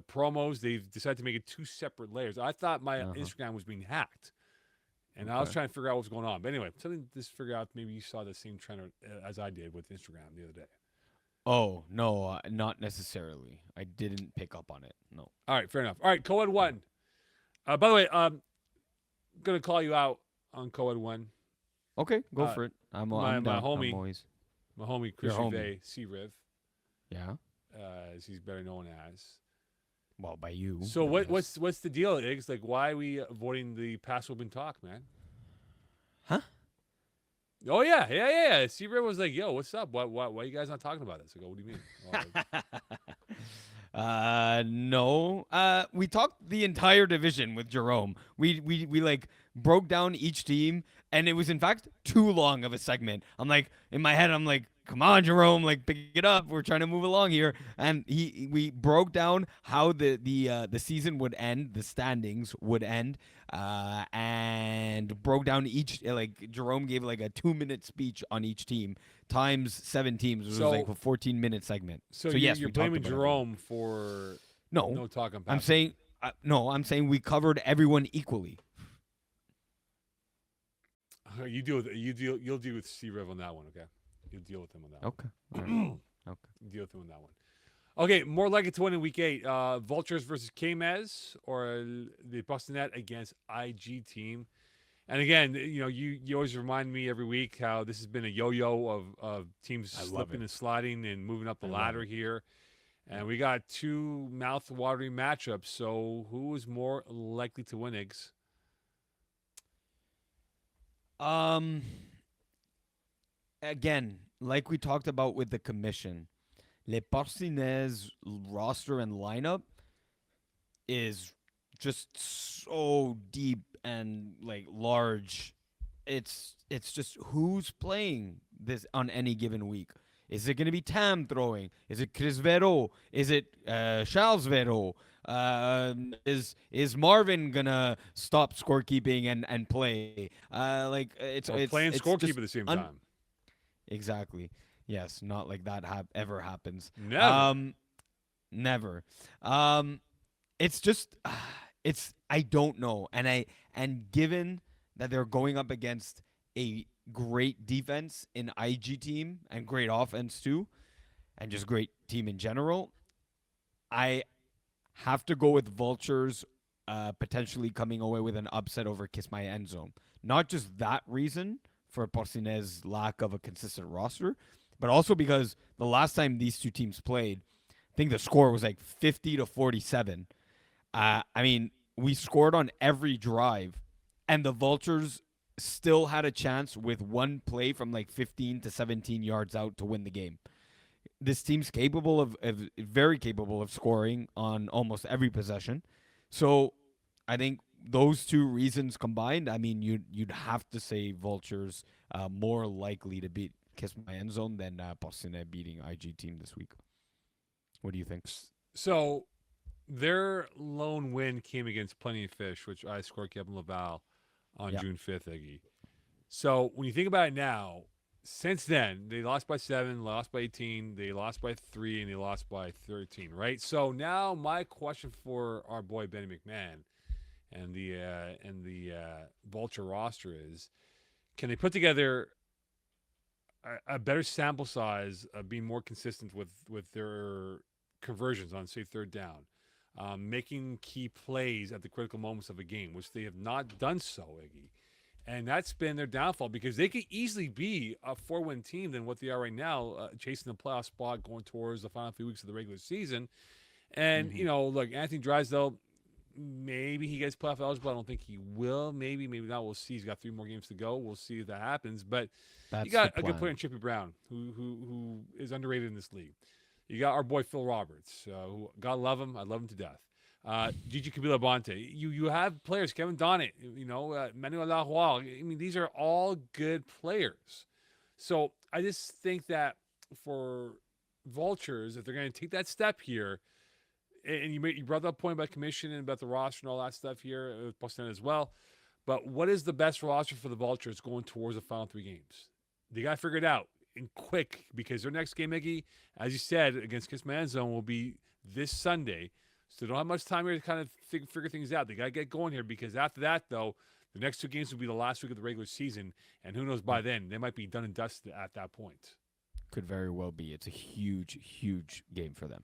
promos, they've decided to make it two separate layers. I thought my Uh huh. Instagram was being hacked, and I was Okay. trying to figure out what was going on. But anyway, something to just figure out. Maybe you saw the same trend as I did with Instagram the other day. Oh no, not necessarily. I didn't pick up on it. No. All right, fair enough. All right, Coed Yeah. one. By the way, gonna call you out on Coed one. Okay, go Uh, for it. my I'm my down. I'm homie, always my homie your Chris homie. Rivet, C Riv, Yeah. as he's better known as. Well, by you, So but yes. what's the deal, Iggs? Like, why are we avoiding the pass open talk, man? Huh? Oh yeah. Seaver was like, "Yo, what's up? Why you guys not talking about this?" I go, "What do you mean?" No. We talked the entire division with Jerome. We like broke down each team, and it was in fact too long of a segment. I'm like, in my head, I'm like, come on, Jerome, like pick it up. We're trying to move along here. And we broke down how the season would end, the standings would end, and broke down each like Jerome gave like a 2 minute speech on each team times 7 teams. It was like so a 14 minute segment. so So you're yes, you're we talked blaming about everyone. Jerome for No, no talk on I'm Pat Maroon. saying no. I'm saying we covered everyone equally. You'll deal with C Rev on that one, okay? You'll deal with him on that Okay. All right. one. Okay. Deal with him on that one. Okay, more likely to win in week 8. Vultures versus Kmez or the Bustinet against IG team. And again, you always remind me every week how this has been a yo-yo of teams I love slipping it. and sliding and moving up the I love ladder it. here. And Yep. we got two mouth-watering matchups. So who is more likely to win, Iggs? Um. Again, like we talked about with the commission, Le Porcinez roster and lineup is just so deep and like large. It's just who's playing this on any given week. Is it going to be Tam throwing? Is it Chris Vero? Is it Charles Vero? Is Marvin gonna stop scorekeeping and play? Like Or playing it's scorekeeper just at the same un time? exactly. Yes, not like that ever happens. Never. Never. Um, it's just it's I don't know, and given that they're going up against a great defense in IG team and great offense too, and just great team in general, I have to go with Vultures potentially coming away with an upset over Kiss My End Zone. Not just that reason for Porcinez's lack of a consistent roster, but also because the last time these two teams played, I think the score was like 50-47. I mean, we scored on every drive, and the Vultures still had a chance with one play from like 15 to 17 yards out to win the game. This team's capable of very capable of scoring on almost every possession. So I think those two reasons combined, I mean, you'd have to say Vultures more likely to beat Kiss My End Zone than Boston beating IG team this week. What do you think? So their lone win came against Plenty of Fish, which I scored Kevin Laval on Yeah. June 5th, Iggy. So when you think about it now, since then, they lost by 7, lost by 18, they lost by 3, and they lost by 13, right? So now my question for our boy Benny McMahon and the Vulture roster is, can they put together a better sample size, being more consistent with their conversions on, say, third down, making key plays at the critical moments of a game, which they have not done so, Iggy. And that's been their downfall because they could easily be a 4-win team than what they are right now, chasing the playoff spot going towards the final few weeks of the regular season. And, Mm-hmm. look, Anthony Drysdale, maybe he gets playoff eligible. I don't think he will. Maybe not. We'll see. He's got 3 more games to go. We'll see if that happens. But you That's the got a good player plan. in Chippy Brown who is underrated in this league. You got our boy Phil Roberts, who God love him. I love him to death. Gigi Kabila Bonte. You have players, Kevin Donnet, Manuel Lajoie. I mean, these are all good players. So I just think that for Vultures, if they're going to take that step here, and you brought that point about commission and about the roster and all that stuff here with Boston as well. But what is the best roster for the Vultures going towards the final 3 games? They got to figure it out and quick because their next game, Mickey, as you said, against Kiss Man Zone will be this Sunday. So they don't have much time here to kind of figure things out. They got to get going here because after that, though, the next 2 games will be the last week of the regular season. And who knows by Yep. then? They might be done and dusted at that point. Could very well be. It's a huge, huge game for them.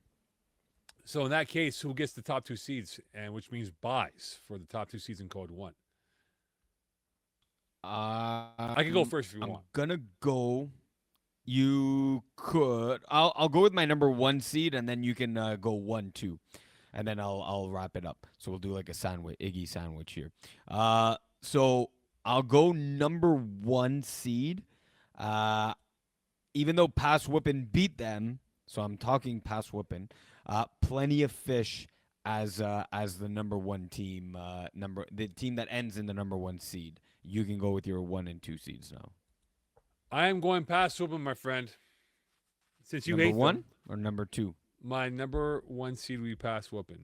So in that case, who gets the top 2 seeds, and which means buys for the top 2 seeds in Code 1? I can go first if you I'm want. gonna go. You could. I'll go with my number 1 seed, and then you can go 1-2, and then I'll wrap it up. So we'll do like a sandwich, Iggy sandwich here. So I'll go number 1 seed. Uh, Even though Pass Whoopin beat them, so I'm talking Pass Whoopin, Plenty of Fish as the number one team, the team that ends in the number one seed. You can go with your 1 and 2 seeds now. I am going past Whoopin, my friend. Since you Number hate one them, or number two? my number one seed will be past Whoopin.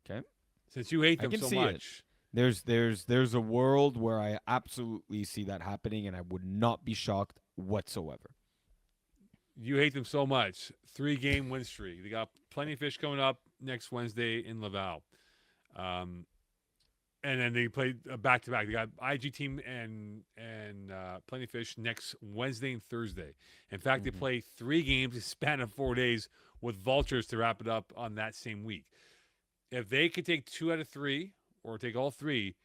Okay, Since you hate I them can so see it. much. There's a world where I absolutely see that happening, and I would not be shocked whatsoever. You hate them so much. 3-game win streak. They got Plenty of Fish coming up next Wednesday in Laval. Um, and then they played back to back. They got IG team and Plenty of Fish next Wednesday and Thursday. In fact, they Hmm. play 3 games in a span of 4 days with Vultures to wrap it up on that same week. If they could take 2 out of 3 or take all three,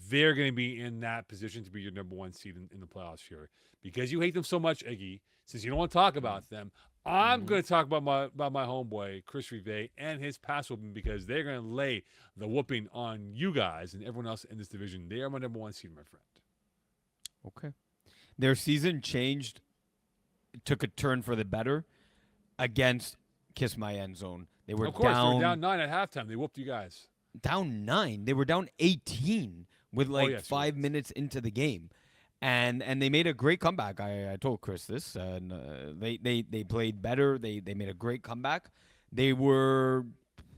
they're going to be in that position to be your number one seed in the playoffs here. Because you hate them so much, Iggy, since you don't want to talk about them, I'm Mm-hmm. going to talk about my homeboy, Chris Rive, and his pass whooping because they're going to lay the whooping on you guys and everyone else in this division. They are my number one seed, my friend. Okay. Their season changed, took a turn for the better against Kiss My End Zone. They were Of course, they were down down 9 at halftime. They whooped you guys. down 9. They were down 18 with Oh, like yes, you're right. 5 minutes into the game. And they made a great comeback. I told Chris this, and they played better. They made a great comeback. They were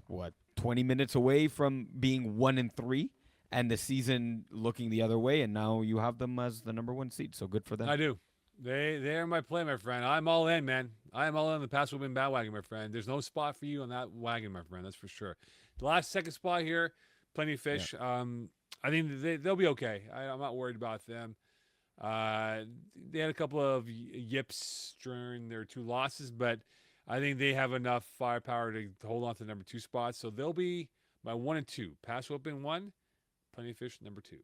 what 20 minutes away from being 1-3, and the season looking the other way. And now you have them as the number one seed. So good for them. I do. They're my play, my friend. I'm all in, man. I am all in the pass whooping bandwagon, my friend. There's no spot for you on that wagon, my friend. That's for sure. The last second spot here, Plenty of Yeah. Fish. I think they'll be okay. I'm not worried about them. Uh, they had a couple of yips during their 2 losses, but I think they have enough firepower to hold on to the number 2 spot. So they'll be my 1 and 2. Pass whooping 1, Plenty of Fish number 2.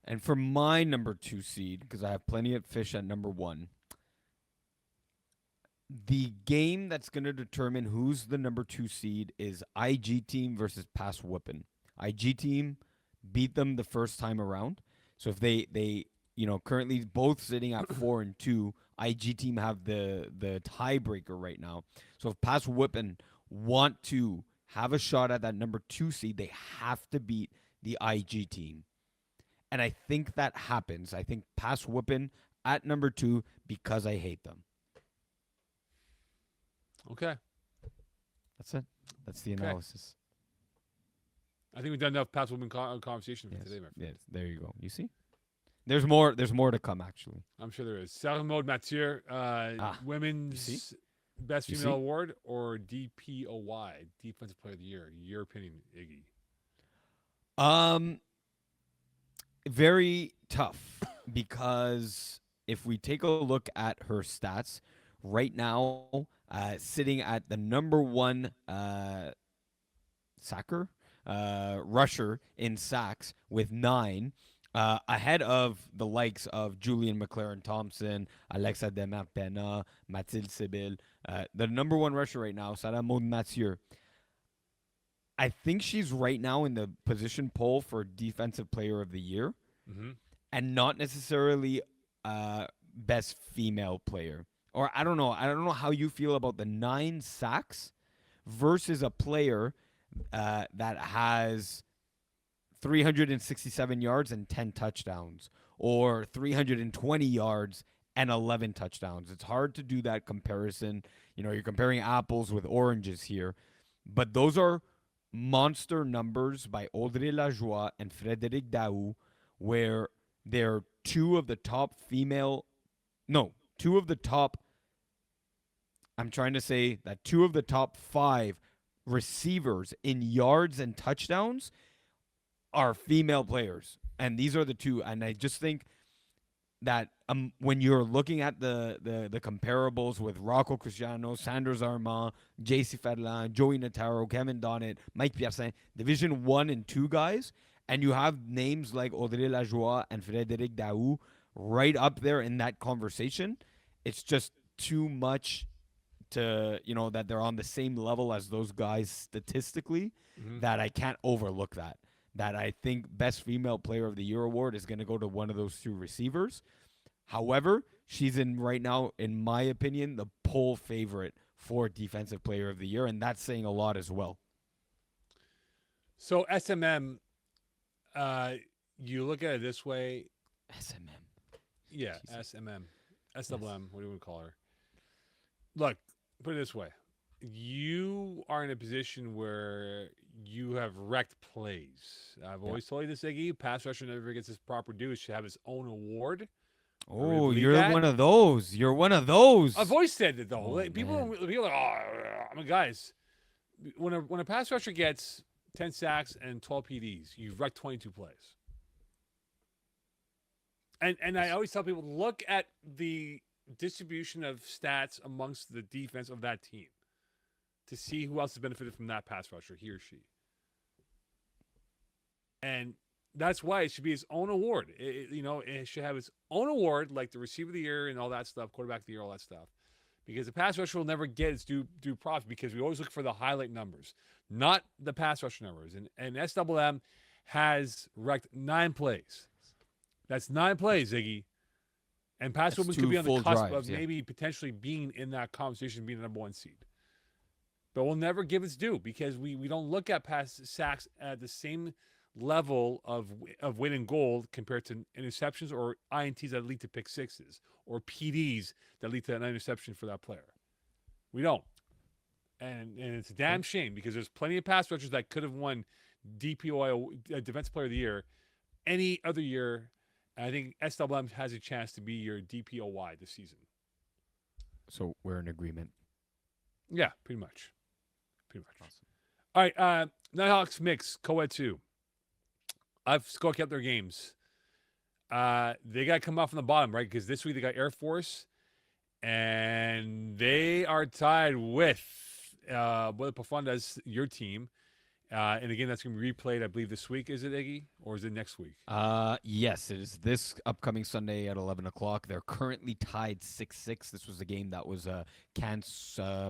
And for my number 2 seed, because I have Plenty of Fish at number 1, the game that's going to determine who's the number 2 seed is IG team versus Pass Whoopin. IG team beat them the first time around. So if they currently both sitting at 4-2, IG team have the tiebreaker right now. So if Pass Whoopin want to have a shot at that number 2 seed, they have to beat the IG team. And I think that happens. I think Pass Whoopin at number 2 because I hate them. Okay. That's it. That's the Okay. analysis. I think we've done enough pass whooping conversation for Yes. today, my friend. Yes. There you go. You see? There's more to come actually. I'm sure there is. Sarah Mode Mathieu, Women's Best You Female see? Award or DPOY, Defensive Player of the Year. Your opinion, Iggy. Very tough because if we take a look at her stats right now, sitting at the number one sacker, rusher in sacks with 9, ahead of the likes of Julian McLaren Thompson, Alexa Demarpena, Mathilde Sibyl. The number one rusher right now, Sarah Maud Mathieu. I think she's right now in the position poll for Defensive Player of the Year, Mm-hmm. and not necessarily best female player. Or I don't know. I don't know how you feel about the 9 sacks versus a player that has 367 yards and 10 touchdowns, or 320 yards and 11 touchdowns. It's hard to do that comparison. You're comparing apples with oranges here, but those are monster numbers by Audrey Lajoie and Frédéric Daou, where they're two of the top female. No, two of the top. I'm trying to say that two of the top 5 receivers in yards and touchdowns are female players. And these are the two. And I just think that when you're looking at the comparables with Rocco Cristiano, Sanders Armand, JC Ferland, Joey Nataro, Kevin Donnett, Mike Piercin, Division 1 and 2 guys, and you have names like Audrey Lajoie and Frédéric Daou right up there in that conversation, it's just too much to, that they're on the same level as those guys statistically, Mm-hmm. that I can't overlook that. That I think Best Female Player of the Year award is going to go to one of those 2 receivers. However, she's in right now, in my opinion, the poll favorite for Defensive Player of the Year, and that's saying a lot as well. So SMM, uh, you look at it this way. SMM. Yeah, She's SMM, yes. SWM. What do you want to call her? Look, put it this way: you are in a position where you have wrecked plays. I've Yeah. always told you this, Iggy. Pass rusher never gets his proper due. It should have his own award. I really Oh, believe you're that. one of those. You're one of I've those. always said it though. Oh Like, man. people are like, oh, I mean, guys, when a pass rusher gets 10 sacks and 12 PDs, you've wrecked 22 plays. And I always tell people, look at the distribution of stats amongst the defense of that team to see who else has benefited from that pass rusher, he or she. And that's why it should be its own award. It should have its own award, like the receiver of the year and all that stuff, quarterback of the year, all that stuff. Because the pass rusher will never get its due props because we always look for the highlight numbers, not the pass rusher numbers. And SWM has wrecked 9 plays. That's 9 plays, Ziggy. And Pass That's Woman could two be on the full cusp drives, of yeah. maybe potentially being in that conversation, being the number 1 seed. But we'll never give its due because we don't look at pass sacks at the same level of win and goal compared to interceptions or INTs that lead to pick sixes or PDs that lead to an interception for that player. We don't. And it's a damn shame because there's plenty of pass rushers that could have won DPOI, Defensive Player of the Year, any other year. And I think SWM has a chance to be your DPOY this season. So we're in agreement. Yeah, pretty much. Pretty much. Awesome. All right, Nighthawks mix, co-ed 2. I've score kept their games. They got to come off from the bottom, right? Because this week they got Air Force, and they are tied with Profunda's, your team. And again, that's going to be replayed, I believe, this week. Is it, Iggy? Or is it next week? Yes, it is this upcoming Sunday at 11 o'clock. They're currently tied 6-6. This was a game that was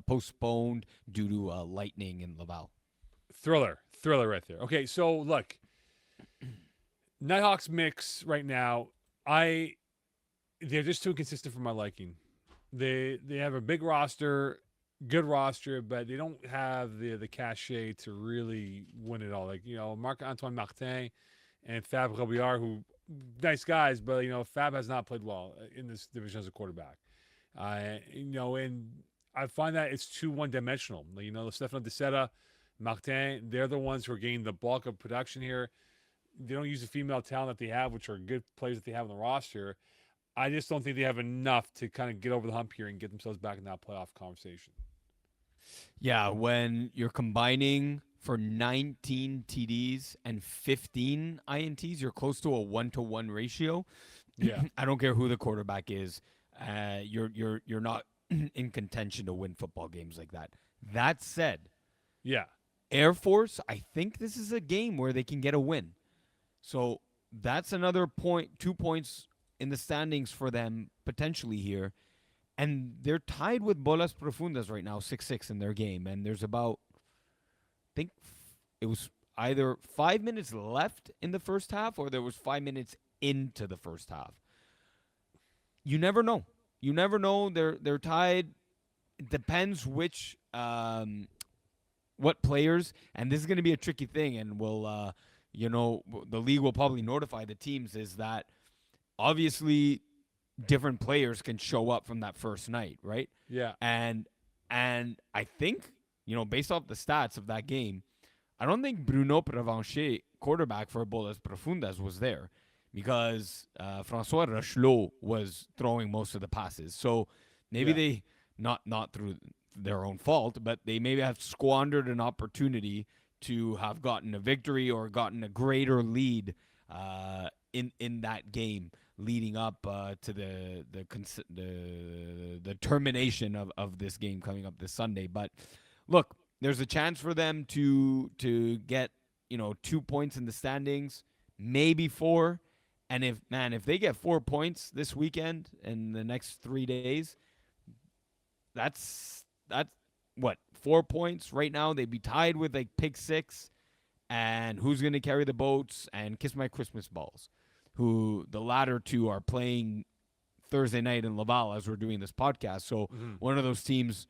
postponed due to lightning in Laval. Thriller right there. Okay, so look, Nighthawks mix right now. They're just too inconsistent for my liking. They have a big roster, good roster, but they don't have the cachet to really win it all. Like, Marc-Antoine Martin and Fab Robillard, who nice guys, but Fab has not played well in this division as a quarterback. And I find that it's too one-dimensional. Stefano DeSeta, Martin, they're the ones who are getting the bulk of production here. They don't use the female talent that they have, which are good players that they have on the roster. I just don't think they have enough to kind of get over the hump here and get themselves back in that playoff conversation. Yeah, when you're combining for 19 TDs and 15 INTs, you're close to a 1-to-1 ratio. Yeah. I don't care who the quarterback is. You're not in contention to win football games like that. That said, Yeah. Air Force, I think this is a game where they can get a win. So that's another 2 points in the standings for them potentially here. And they're tied with Bolas Profundas right now, 6-6 in their game. And there's about, I think it was either 5 minutes left in the first half or there was 5 minutes into the first half. You never know. You never know. They're tied. It depends which what players, and this is going to be a tricky thing, and the league will probably notify the teams, is that obviously different players can show up from that first night, right? Yeah. And I think, based off the stats of that game, I don't think Bruno Prevanché, quarterback for Bolas Profundas, was there because François Rochelot was throwing most of the passes. So maybe they, not through their own fault, but they maybe have squandered an opportunity to have gotten a victory or gotten a greater lead in that game leading up to the termination of this game coming up this Sunday. But look, there's a chance for them to get 2 points in the standings, maybe 4. And if they get 4 points this weekend and the next 3 days, that's what, 4 points right now. They'd be tied with like Pick 6 and Who's Gonna Carry the Boats and Kiss My Christmas Balls, who the latter two are playing Thursday night in Laval as we're doing this podcast. So Mhm. one of those teams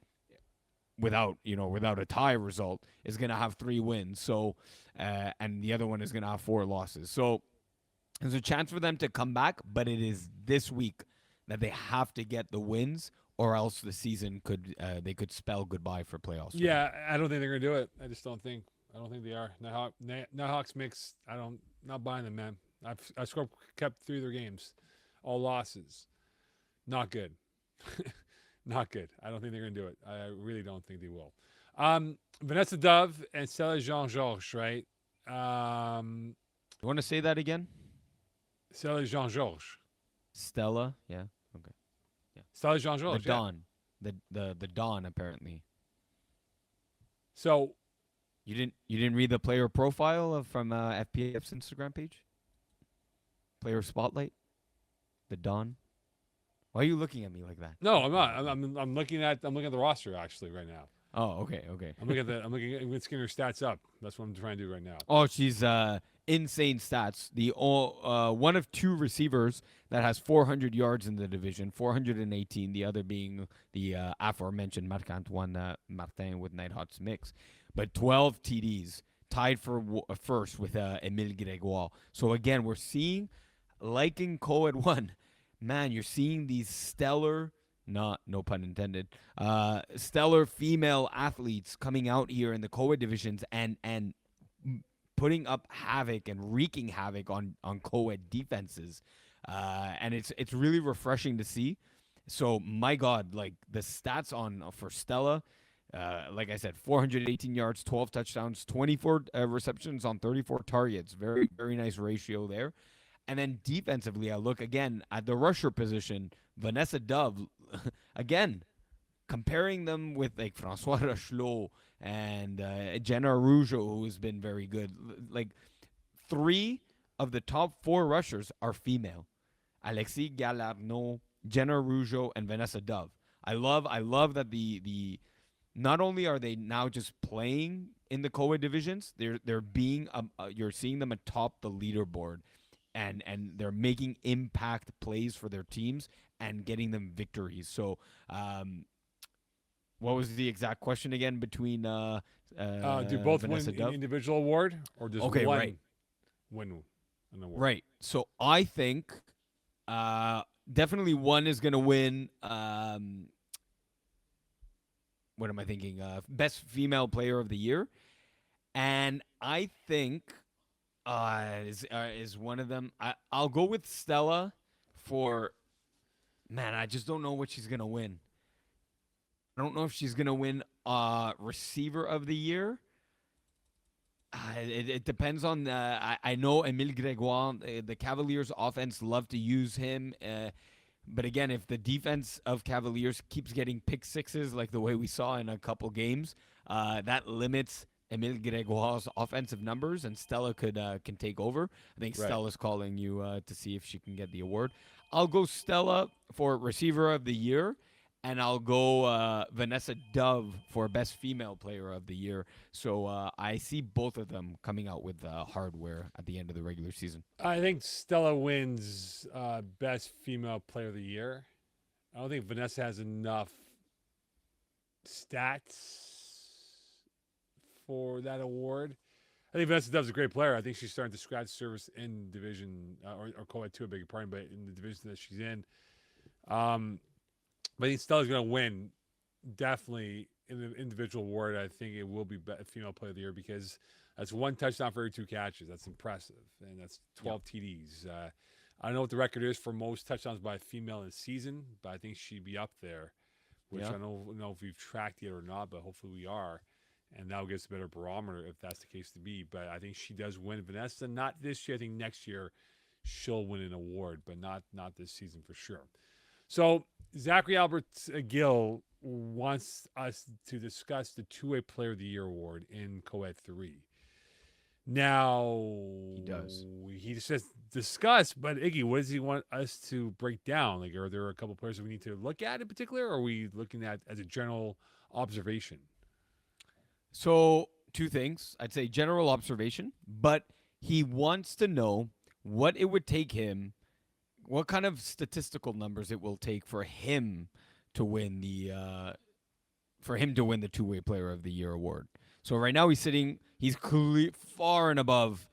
without a tie result is going to have 3 wins. So and the other one is going to have 4 losses. So there's a chance for them to come back, but it is this week that they have to get the wins, or else the season could they could spell goodbye for playoffs. For them. Yeah, I don't think they're gonna do it. I just don't think. I don't think they are. Nighthawks mix. Not buying them, man. I kept 3 of their games, all losses. Not good. Not good. I don't think they're gonna do it. I really don't think they will. Vanessa Dove and Stella Jean Georges, right? You want to say that again? Stella Jean Georges. Stella, yeah, okay, yeah. Stella Jean The Georges. Dawn, the Dawn apparently. So You didn't read the player profile from FPF's Instagram page? Player spotlight, the Dawn. Why are you looking at me like that? no, I'm not. I'm looking at the roster actually right now. Oh, okay. I'm looking at Skinner's stats up. That's what I'm trying to do right now. Oh, she's insane stats. The one of 2 receivers that has 400 yards in the division, 418. The other being the aforementioned Marc-Antoine Martin with Nighthawks mix, but 12 TDs, tied for first with Émile Grégoire. So again, we're seeing, like in Co-Ed 1, man, you're seeing these stellar. No pun intended. Stellar female athletes coming out here in the co-ed divisions and putting up havoc and wreaking havoc on co-ed defenses, and it's really refreshing to see. So my God, like the stats for Stella, like I said, 418 yards, 12 touchdowns, 24 receptions on 34 targets. Very very nice ratio there. And then defensively, I look again at the rusher position. Vanessa Dove, again, comparing them with like Francois Rochelot and Jenna Rougeau, who's been very good. Like 3 of the top 4 rushers are female. Alexis Galarno, Jenna Rougeau, and Vanessa Dove. I love that the not only are they now just playing in the co-ed divisions, they're being you're seeing them atop the leaderboard. And they're making impact plays for their teams and getting them victories. So, what was the exact question again between Do both Vanessa win Dove? an individual award or just Okay, one right. win an award? Right. So I think definitely one is going to win. What am I thinking? Best female player of the year. And I think is one of them. I'll go with Stella for, man, I just don't know what she's going to win. I don't know if she's going to win receiver of the year. It depends on I know Émile Grégoire, the Cavaliers offense love to use him. But again, if the defense of Cavaliers keeps getting pick sixes like the way we saw in a couple games, that limits Émile Grégoire's offensive numbers, and Stella can take over. I think Right. Stella's calling you to see if she can get the award. I'll go Stella for receiver of the year, and I'll go Vanessa Dove for best female player of the year. So I see both of them coming out with hardware at the end of the regular season. I think Stella wins best female player of the year. I don't think Vanessa has enough stats for that award. I think Vanessa Dove's a great player. I think she's starting to scratch surface in division or co-ed 2, I beg your pardon, but in the division that she's in. But I think Stella's going to win definitely in the individual award. I think it will be female player of the year because that's 1 touchdown for every 2 catches. That's impressive, and that's 12 TDs. I don't know what the record is for most touchdowns by a female in a season, but I think she'd be up there, which I don't know if we've tracked yet or not, but hopefully we are. And that'll give us a better barometer if that's the case to be. But I think she does win. Vanessa, not this year. I think next year she'll win an award, but not this season for sure. So Zachary Albert Gill wants us to discuss the two-way player of the year award in Co-Ed 3. Now, He does. He says discuss, but Iggy, what does he want us to break down? Like, are there a couple players that we need to look at in particular, or are we looking at as a general observation? So 2 things. I'd say general observation, but he wants to know what it would take him what kind of statistical numbers it will take to win the two-way player of the year award. So right now he's far and above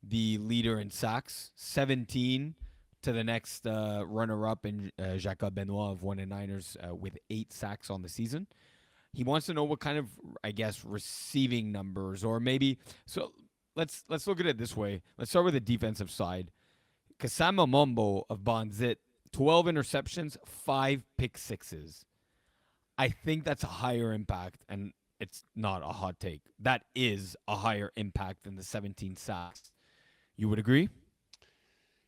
the leader in sacks, 17 to the next runner-up in Jacob Benoit of 1-9ers with 8 sacks on the season. He wants to know what kind of, I guess, receiving numbers or maybe so. Let's look at it this way. Let's start with the defensive side. Kasama Mombo of Bonzit, 12 interceptions, 5 pick sixes. I think that's a higher impact, and it's not a hot take. That is a higher impact than the 17 sacks. You would agree?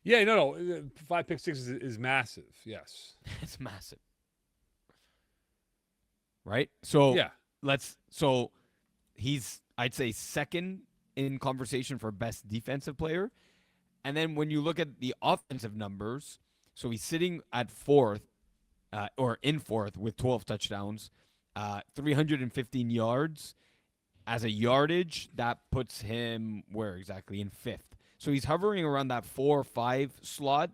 Yeah, no. 5 pick sixes is massive. Yes. It's massive. Right? So Yeah. so he's, I'd say, second in conversation for best defensive player. And then when you look at the offensive numbers, so he's sitting at fourth in fourth with 12 touchdowns, 315 yards. As a yardage, that puts him where exactly? In fifth. So he's hovering around that 4 or 5 slot.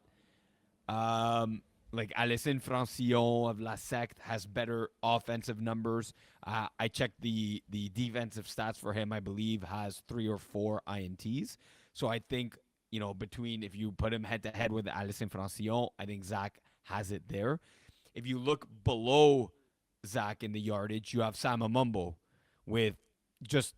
Like Alessandro Francillon of La Secte has better offensive numbers. I checked the defensive stats for him. I believe has 3 or 4 INTs. So I think, between, if you put him head to head with Alessandro Francillon, I think Zach has it there. If you look below Zach in the yardage, you have Sam Amumbo with just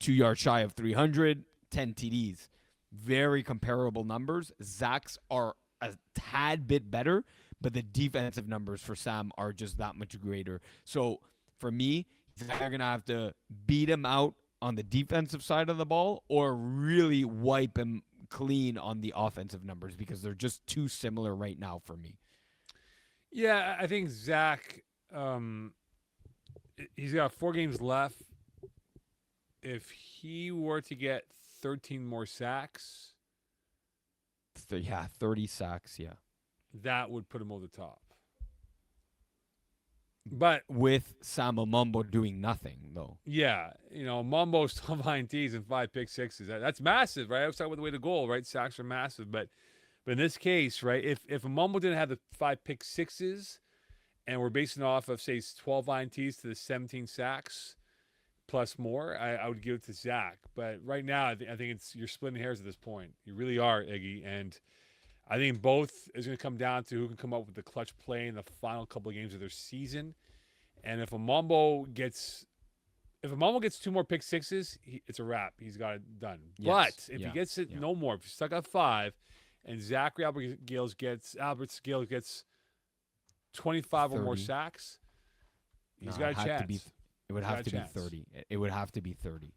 2 yards shy of 300, 10 TDs. Very comparable numbers. Zach's are a tad bit better, but the defensive numbers for Sam are just that much greater. So for me, he's either going to have to beat him out on the defensive side of the ball or really wipe him clean on the offensive numbers because they're just too similar right now for me. Yeah, I think Zach, he's got 4 games left. If he were to get 13 more sacks, 30 sacks, that would put him over the top. But with Sam Mumbo doing nothing, though. Yeah, Mumbo's 12 INTs and 5 pick sixes. That's massive, right? I was talking about the way to goal, right? Sacks are massive, but in this case, right, if Mumbo didn't have the 5 pick sixes, and we're basing it off of say 12 INTs to the 17 sacks plus more, I would give it to Zach. But right now, I think you're splitting hairs at this point. You really are, Iggy, and I think both is going to come down to who can come up with the clutch play in the final couple of games of their season. And if Amumbo gets 2 more pick sixes, it's a wrap. He's got it done. Yes. But if he gets it no more, if he's stuck at 5, and Zachary Albert Scales gets 25 or more sacks, he's got a chance. It would have to be 30. It would have to be 30.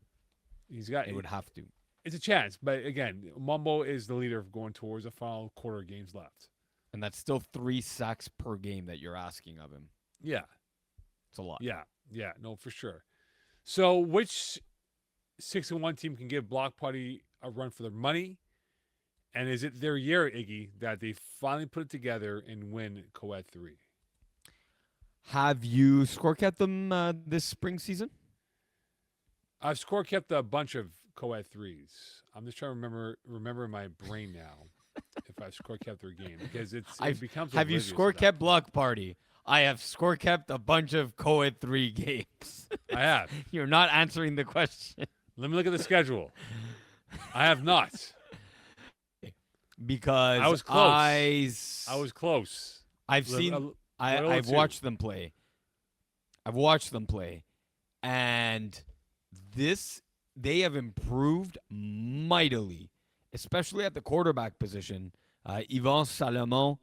It would have to. It's a chance, but again, Mumbo is the leader of going towards the final quarter of games left. And that's still 3 sacks per game that you're asking of him. Yeah. It's a lot. Yeah, no, for sure. So which 6-1 team can give Block Party a run for their money? And is it their year, Iggy, that they finally put it together and win Co-Ed 3? Have you score kept them this spring season? I've score kept a bunch of Co-Ed 3s. I'm just trying to remember in my brain now if I've score kept their game because it becomes. Have you score kept Block Party? I have score kept a bunch of Co-Ed 3 games. I have. You're not answering the question. Let me look at the schedule. I have not. Because I was close. I was close. I've watched them play. And they have improved mightily, especially at the quarterback position. Yvan Salomon,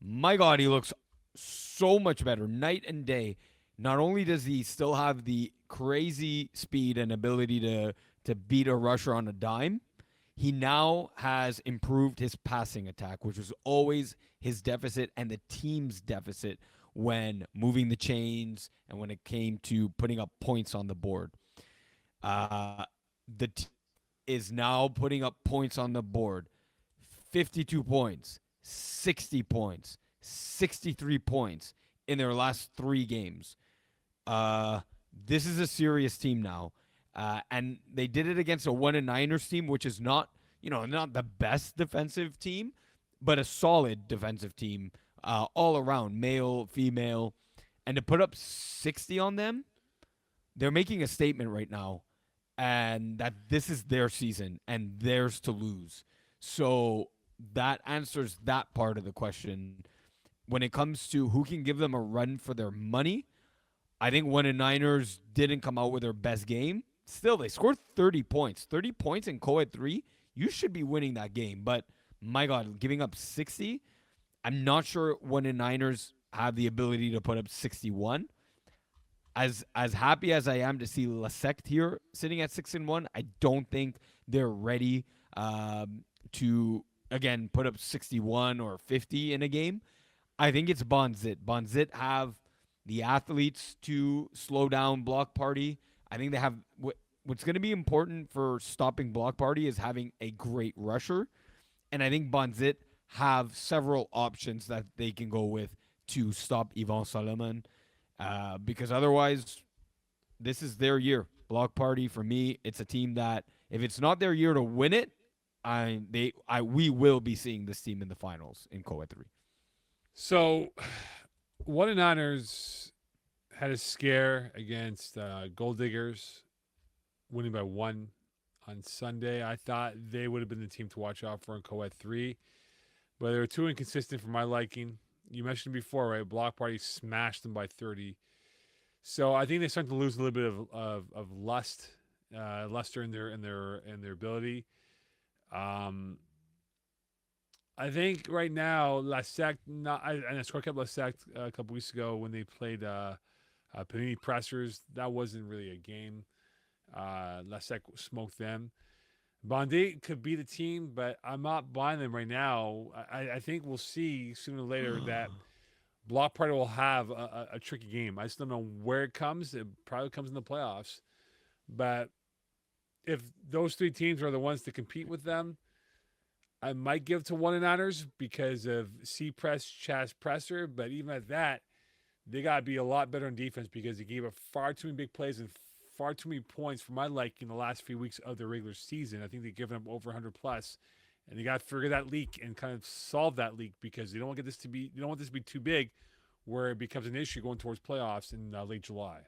my God, he looks so much better night and day. Not only does he still have the crazy speed and ability to beat a rusher on a dime, he now has improved his passing attack, which was always his deficit and the team's deficit when moving the chains and when it came to putting up points on the board. The team is now putting up points on the board. 52 points, 60 points, 63 points in their last 3 games. This is a serious team now. And they did it against a 1-9ers team, which is not the best defensive team, but a solid defensive team all around, male, female, and to put up 60 on them, they're making a statement right now, and that this is their season and theirs to lose. So that answers that part of the question. When it comes to who can give them a run for their money, I think when the Niners didn't come out with their best game, still they scored 30 points. 30 points in co-ed 3, you should be winning that game. But my God, giving up 60, I'm not sure when the Niners have the ability to put up 61. As happy as I am to see Lasect here sitting at 6-1, I don't think they're ready to again put up 61 or 50 in a game. I think it's Bonzit. Bonzit have the athletes to slow down Block Party. I think they have what's going to be important for stopping Block Party is having a great rusher, and I think Bonzit have several options that they can go with to stop Yvon Solomon. Because otherwise, this is their year. Block Party for me, it's a team that if it's not their year to win it, we will be seeing this team in the finals in Co-Ed 3. So, one of the Niners had a scare against Gold Diggers, winning by 1 on Sunday. I thought they would have been the team to watch out for in Co-Ed 3, but they were too inconsistent for my liking. You mentioned before, right? Block Party smashed them by 30. So I think they start to lose a little bit of luster in their ability. I think right now Lasect, and I scored kept Lasect a couple weeks ago when they played Panini Pressers. That wasn't really a game. Lasect smoked them. Bondi could be the team, but I'm not buying them right now. I think we'll see sooner or later that Block Party will have a tricky game. I just don't know where it comes. It probably comes in the playoffs. But if those three teams are the ones to compete with them, I might give to one and niners because of C press, Chaz presser. But even at that, they got to be a lot better on defense because they gave up far too many big plays and far too many points for my liking the last few weeks of the regular season. I think they've given up over 100 plus, and they got to figure that leak and kind of solve that leak because they don't want this to be too big, where it becomes an issue going towards playoffs in late July.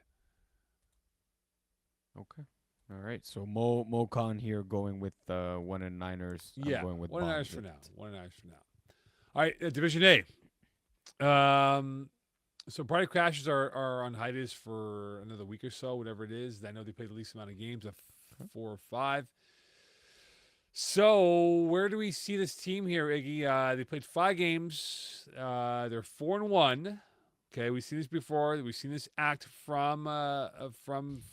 Okay. All right. So Mo Khan here going with one and Niners. Yeah, I'm going with one and niners Bonds. for now. One and niners for now. All right, Division A. So Party Crashers are on hiatus for another week or so, whatever it is. I know they played the least amount of games, 4 or 5. So where do we see this team here, Iggy? They played 5 games. They're 4-1. Okay, we've seen this before. We've seen this act from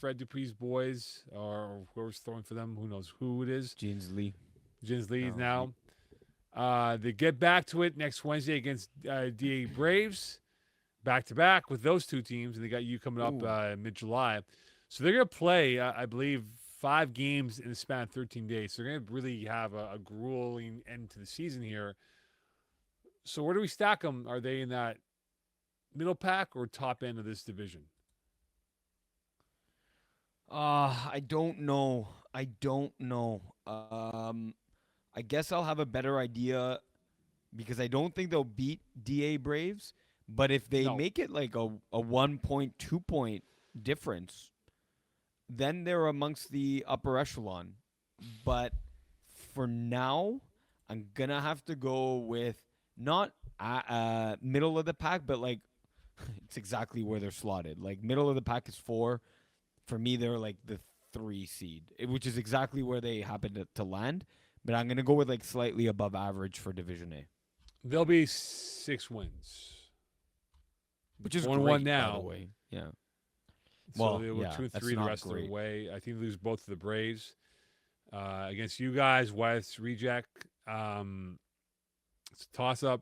Fred Dupree's boys or whoever's throwing for them. Who knows who it is? Jeans Lee. Jins Lee now. They get back to it next Wednesday against DA Braves. Back to back with those two teams, and they got you coming up mid-July. So they're going to play, I believe, 5 games in the span of 13 days. So they're going to really have a grueling end to the season here. So where do we stack them? Are they in that middle pack or top end of this division? I don't know. I guess I'll have a better idea because I don't think they'll beat DA Braves. But if they make it like a 1.2 point difference, then they're amongst the upper echelon. But for now, I'm going to have to go with not middle of the pack, but like it's exactly where they're slotted. Like middle of the pack is 4. For me, they're like the 3 seed, which is exactly where they happen to land. But I'm going to go with like slightly above average for Division A. They'll be 6 wins. Which is 1-1 great, now. by the way. Yeah. So they were 2-3 the rest of the way. I think they lose both of the Braves. Against you guys, Wyeth's reject. It's a toss-up.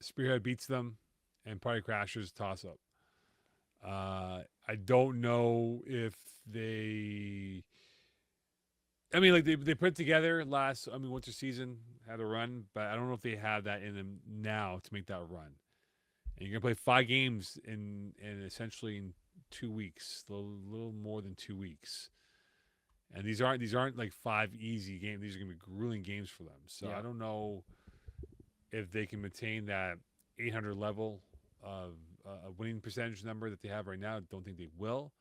Spearhead beats them, and Party Crashers toss-up. I don't know if they... I mean, like they put it together winter season, had a run, but I don't know if they have that in them now to make that run. And you're gonna play 5 games in essentially in 2 weeks, a little more than 2 weeks. And these aren't like 5 easy games. These are gonna be grueling games for them. So yeah. I don't know. if they can maintain that 800 level of a winning percentage number that they have right now. I don't think they will,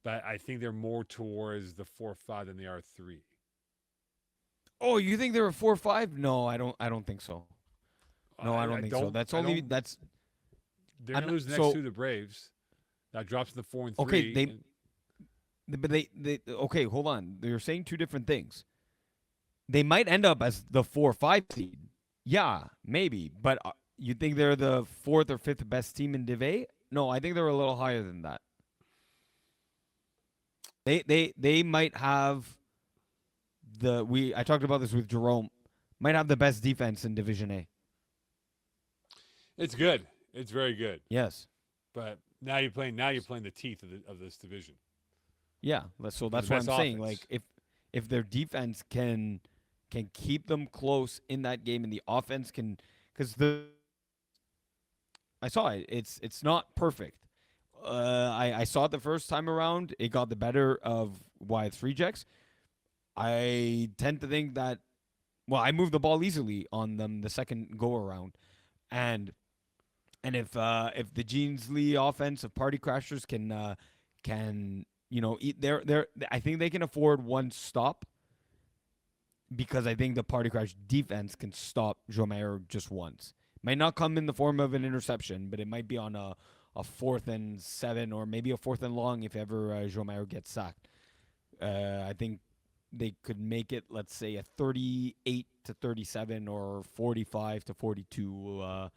but I think they're more towards the 4-5 than they are 3. Oh, you think they're a 4-5? No, I don't. I don't think so. No, I don't I think so. don't. That's I only don't. that's. They're I'm gonna not, lose the next so two to the Braves. That drops to the 4 and okay. 3. And But they okay. Hold on. You're saying two different things. They might end up as the 4-5 seed. Yeah, maybe. But you think they're the fourth or fifth best team in Div A? No, I think they're a little higher than that. They might have the we. I talked about this with Jerome. Might have the best defense in Division A. it's good. It's very good. Yes. But now you're playing. Now you're playing the teeth of this division. Yeah. So And the that's what best I'm saying. Like offense. if their defense can keep them close in that game, and the offense can, because the I saw it. It's not perfect. I saw it the first time around. It got the better of Wyatt's rejects. I tend to think that I moved the ball easily on them the second go around, and if the Jeans Lee offense of Party Crashers can eat their I think they can afford one stop because I think the Party Crash defense can stop Jomer just once. Might not come in the form of an interception, but it might be on a 4th and 7 or maybe a 4th and long if ever Jomer gets sacked. I think they could make it, let's say, a 38-37 or 45-42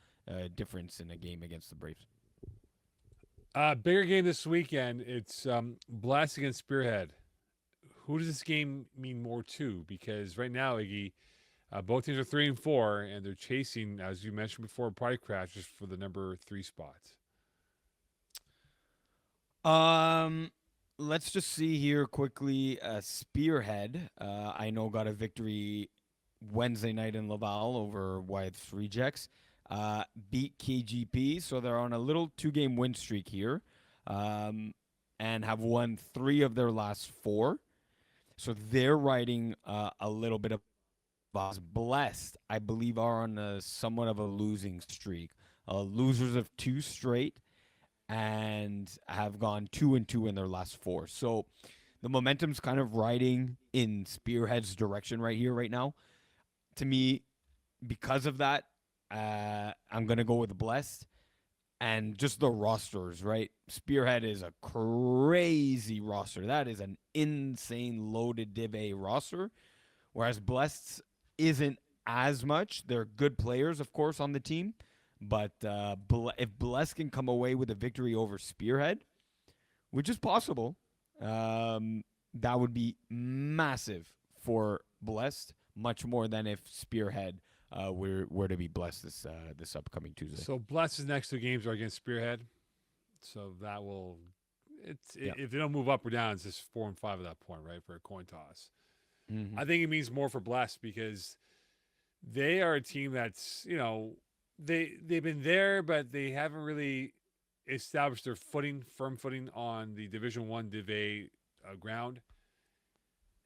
difference in a game against the Braves. Bigger game this weekend. It's Blast against Spearhead. Who does this game mean more to? Because right now, Iggy, both teams are 3-4, and they're chasing, as you mentioned before, Party Crashers for the number 3 spot. Um, let's just see here quickly. Spearhead, I know, got a victory Wednesday night in Laval over Wyatt's Rejects. Beat KGP, so they're on a little 2-game win streak here, and have won 3 of their last 4. So they're riding a little bit of Blessed, I believe, are on somewhat of a losing streak. Losers of 2 straight, and have gone 2-2 in their last 4. So the momentum's kind of riding in Spearhead's direction right here, right now. To me, because of that, I'm gonna go with Blessed. And just the rosters, right? Spearhead is a crazy roster. That is an insane loaded Div A roster. Whereas Blessed isn't as much. They're good players, of course, on the team. But if Blessed can come away with a victory over Spearhead, which is possible, that would be massive for Blessed, much more than if Spearhead were to be blessed this upcoming Tuesday. So Blast's next 2 games are against Spearhead. So that will, if they don't move up or down, it's just 4 and 5 at that point, right? For a coin toss. Mm-hmm. I think it means more for Blast because they are a team that's they've been there, but they haven't really established their firm footing on the Division 1 Div A ground.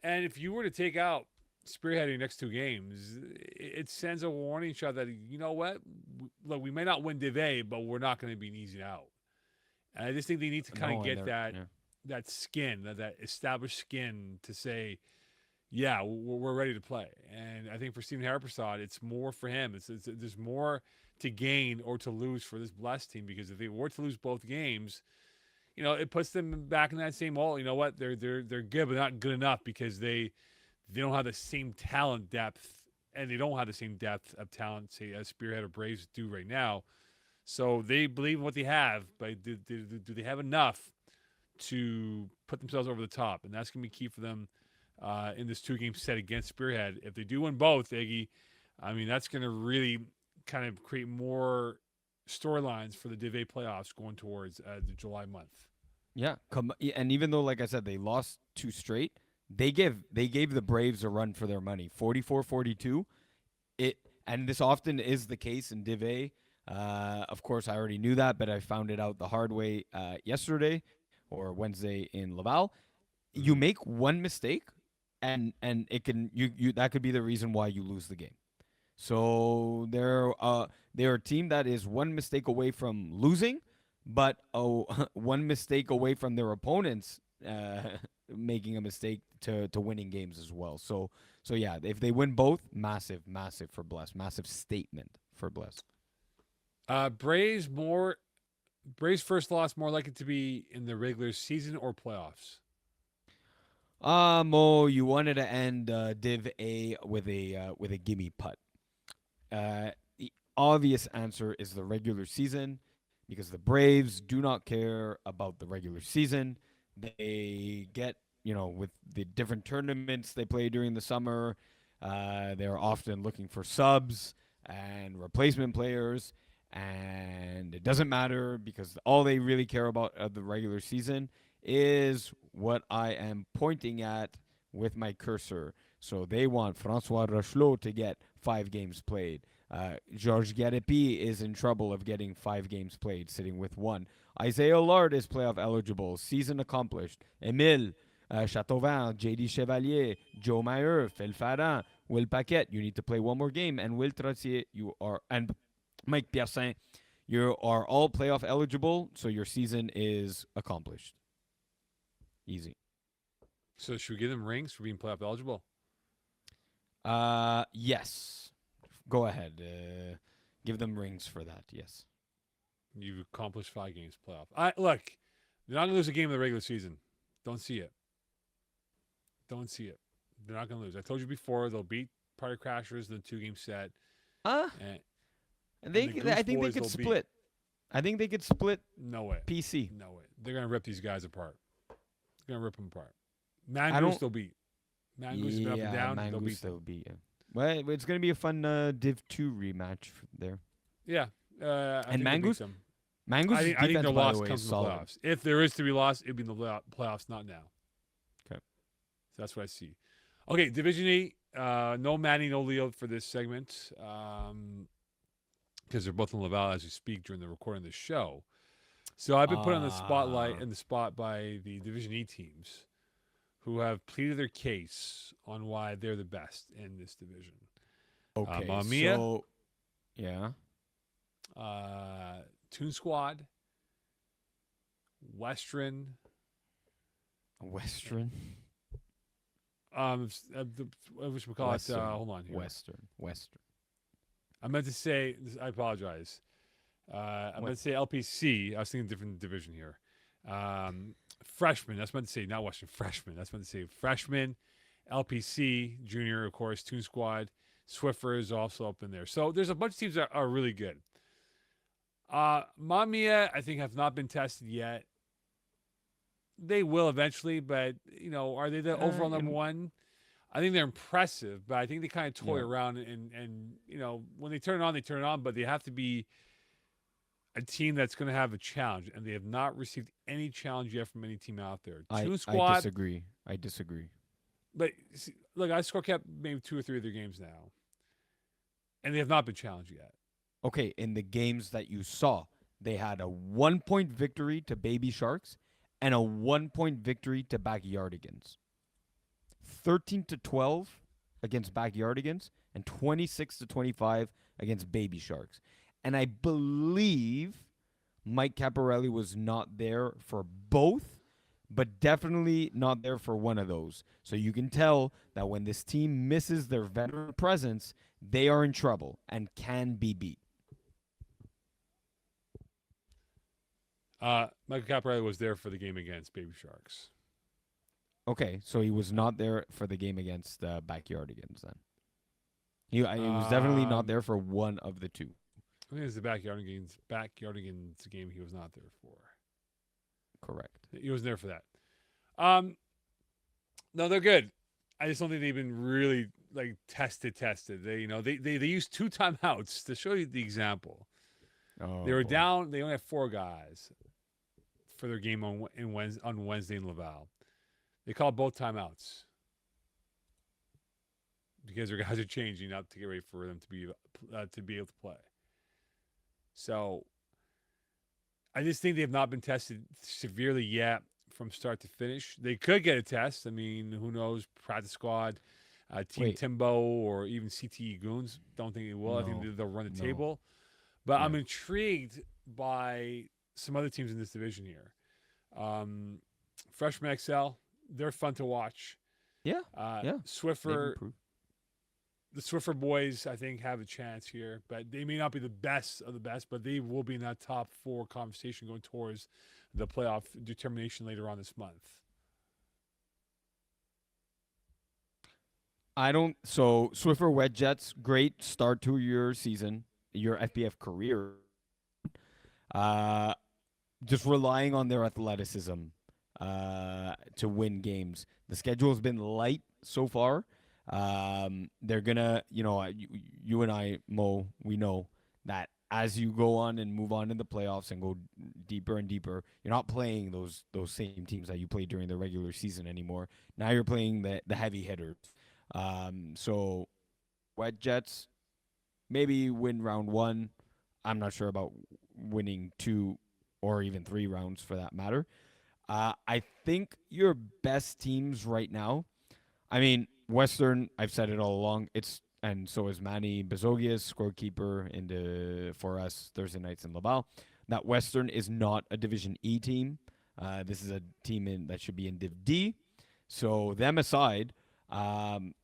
And if you were to take out Spearhead your next 2 games, it sends a warning shot that, you know what, look, we may not win Div A, but we're not going to be an easy out. And I just think they need to kind of get that skin, that established skin to say, yeah, we're ready to play. And I think for Stephen Haraprasad, it's more for him. There's more to gain or to lose for this Blessed team, because if they were to lose both games, it puts them back in that same hole. You know what? They're good, but not good enough, because they don't have the same talent depth, and they don't have the same depth of talent, say, as Spearhead or Braves do right now. So they believe in what they have, but do they have enough to put themselves over the top? And that's going to be key for them in this 2-game set against Spearhead. If they do win both, Iggy, I mean, that's going to really kind of create more storylines for the Div A playoffs going towards the July month. Yeah, and even though, like I said, they lost 2 straight, they gave the Braves a run for their money, 44-42. And this often is the case in Div A. Of course, I already knew that, but I found it out the hard way yesterday or Wednesday in Laval. You make one mistake, and it can you that could be the reason why you lose the game. So they're a team that is one mistake away from losing, but one mistake away from their opponents making a mistake to winning games as well. So yeah, if they win both, massive for Bless, massive statement for Bless. Braves more. Braves first loss more likely to be in the regular season or playoffs. Mo, you wanted to end Div A with a gimme putt. The obvious answer is the regular season because the Braves do not care about the regular season. They get, with the different tournaments they play during the summer, they're often looking for subs and replacement players. And it doesn't matter because all they really care about of the regular season is what I am pointing at with my cursor. So they want Francois Rochelot to get 5 games played. Georges Garepi is in trouble of getting 5 games played, sitting with one. Isaiah Lard is playoff eligible, season accomplished. Emile, Chateauvin, JD Chevalier, Joe Meyer, Phil Farran, Will Paquette, you need to play one more game. And Will Trottier, and Mike Piercin, you are all playoff eligible, so your season is accomplished. Easy. So should we give them rings for being playoff eligible? Yes. Go ahead. Give them rings for that. Yes. You've accomplished 5 games playoff. I look, they're not gonna lose a game in the regular season. Don't see it. Don't see it. They're not gonna lose. I told you before they'll beat Party Crashers in the 2 game set. Uh, And, they. the I think they Boys could will beat. split. I think they could split No way. PC. No way. They're gonna rip these guys apart. They're gonna rip them apart. I Mangoose don't. they'll beat. Mangoose has been up and Yeah, down. They'll Mangoose beat them. will be. Yeah. Well, it's gonna be a fun Div 2 rematch there. Yeah. I And think they'll beat Mangoose. them. Mangoose' I think defense, their by loss the way, is comes in the solid. playoffs. If there is to be lost, it'd be in the playoffs, not now. Okay. So that's what I see. Okay, Division E. No Manny, no Leo for this segment because they're both in Laval as we speak during the recording of the show. So I've been put on the spotlight and the spot by the Division E teams who have pleaded their case on why they're the best in this division. Okay. Mamma Mia, So, yeah. Toon Squad, Western, Western. which we call it. Hold on here. Western. I meant to say. I apologize. I meant to say LPC. I was thinking different division here. Freshman. That's meant to say not Western. Freshman. That's meant to say freshman. LPC junior, of course. Toon Squad. Swiffer is also up in there. So there's a bunch of teams that are really good. Mamiya, I think, have not been tested yet. They will eventually, but are they the overall number one? I think they're impressive, but I think they kind of toy around and when they turn it on, but they have to be a team that's going to have a challenge, and they have not received any challenge yet from any team out there. Toon Squad, I disagree. but look, I score kept maybe 2 or 3 of their games now, and they have not been challenged yet. Okay, in the games that you saw, they had a 1-point victory to Baby Sharks and a 1-point victory to Backyardigans. 13-12 against Backyardigans and 26-25 against Baby Sharks. And I believe Mike Caparelli was not there for both, but definitely not there for one of those. So you can tell that when this team misses their veteran presence, they are in trouble and can be beat. Michael Caparelli was there for the game against Baby Sharks. Okay, so he was not there for the game against Backyardigans then. He was definitely not there for one of the two. I think it was the Backyardigans game he was not there for. Correct. He wasn't there for that. No, they're good. I just don't think they've been really tested. They they used 2 timeouts to show you the example. Oh, they were boy. down. They only had 4 guys for their game on Wednesday in Laval. They called both timeouts because their guys are changing up to get ready for them to be able to play. So I just think they have not been tested severely yet from start to finish. They could get a test. I mean, who knows? Practice squad. Team Wait, Timbo or even CTE Goons. Don't think it will. I think no, they'll run the no. table. But I'm Yeah, intrigued by some other teams in this division here. Um, Freshman XL, they're fun to watch. yeah, yeah. They've Swiffer, improved. the Swiffer boys, I think, have a chance here, but they may not be the best of the best, but they will be in that top four conversation going towards the playoff determination later on this month. I don't. So Swiffer Wet Jets, great start to your season, your FBF career. Uh, just relying on their athleticism to win games. The schedule has been light so far. They're gonna, you and I, Mo, we know that as you go on and move on in the playoffs and go deeper and deeper, you're not playing those same teams that you played during the regular season anymore. Now you're playing the heavy hitters. So Wet Jets maybe win round one. I'm not sure about winning two or even three rounds for that matter. I think your best teams right now. I mean, Western. I've said it all along. It's and so is Manny Bezogias, scorekeeper for us Thursday nights in Laval. That Western is not a Division E team. This is a team that should be in Div D. So them aside, um,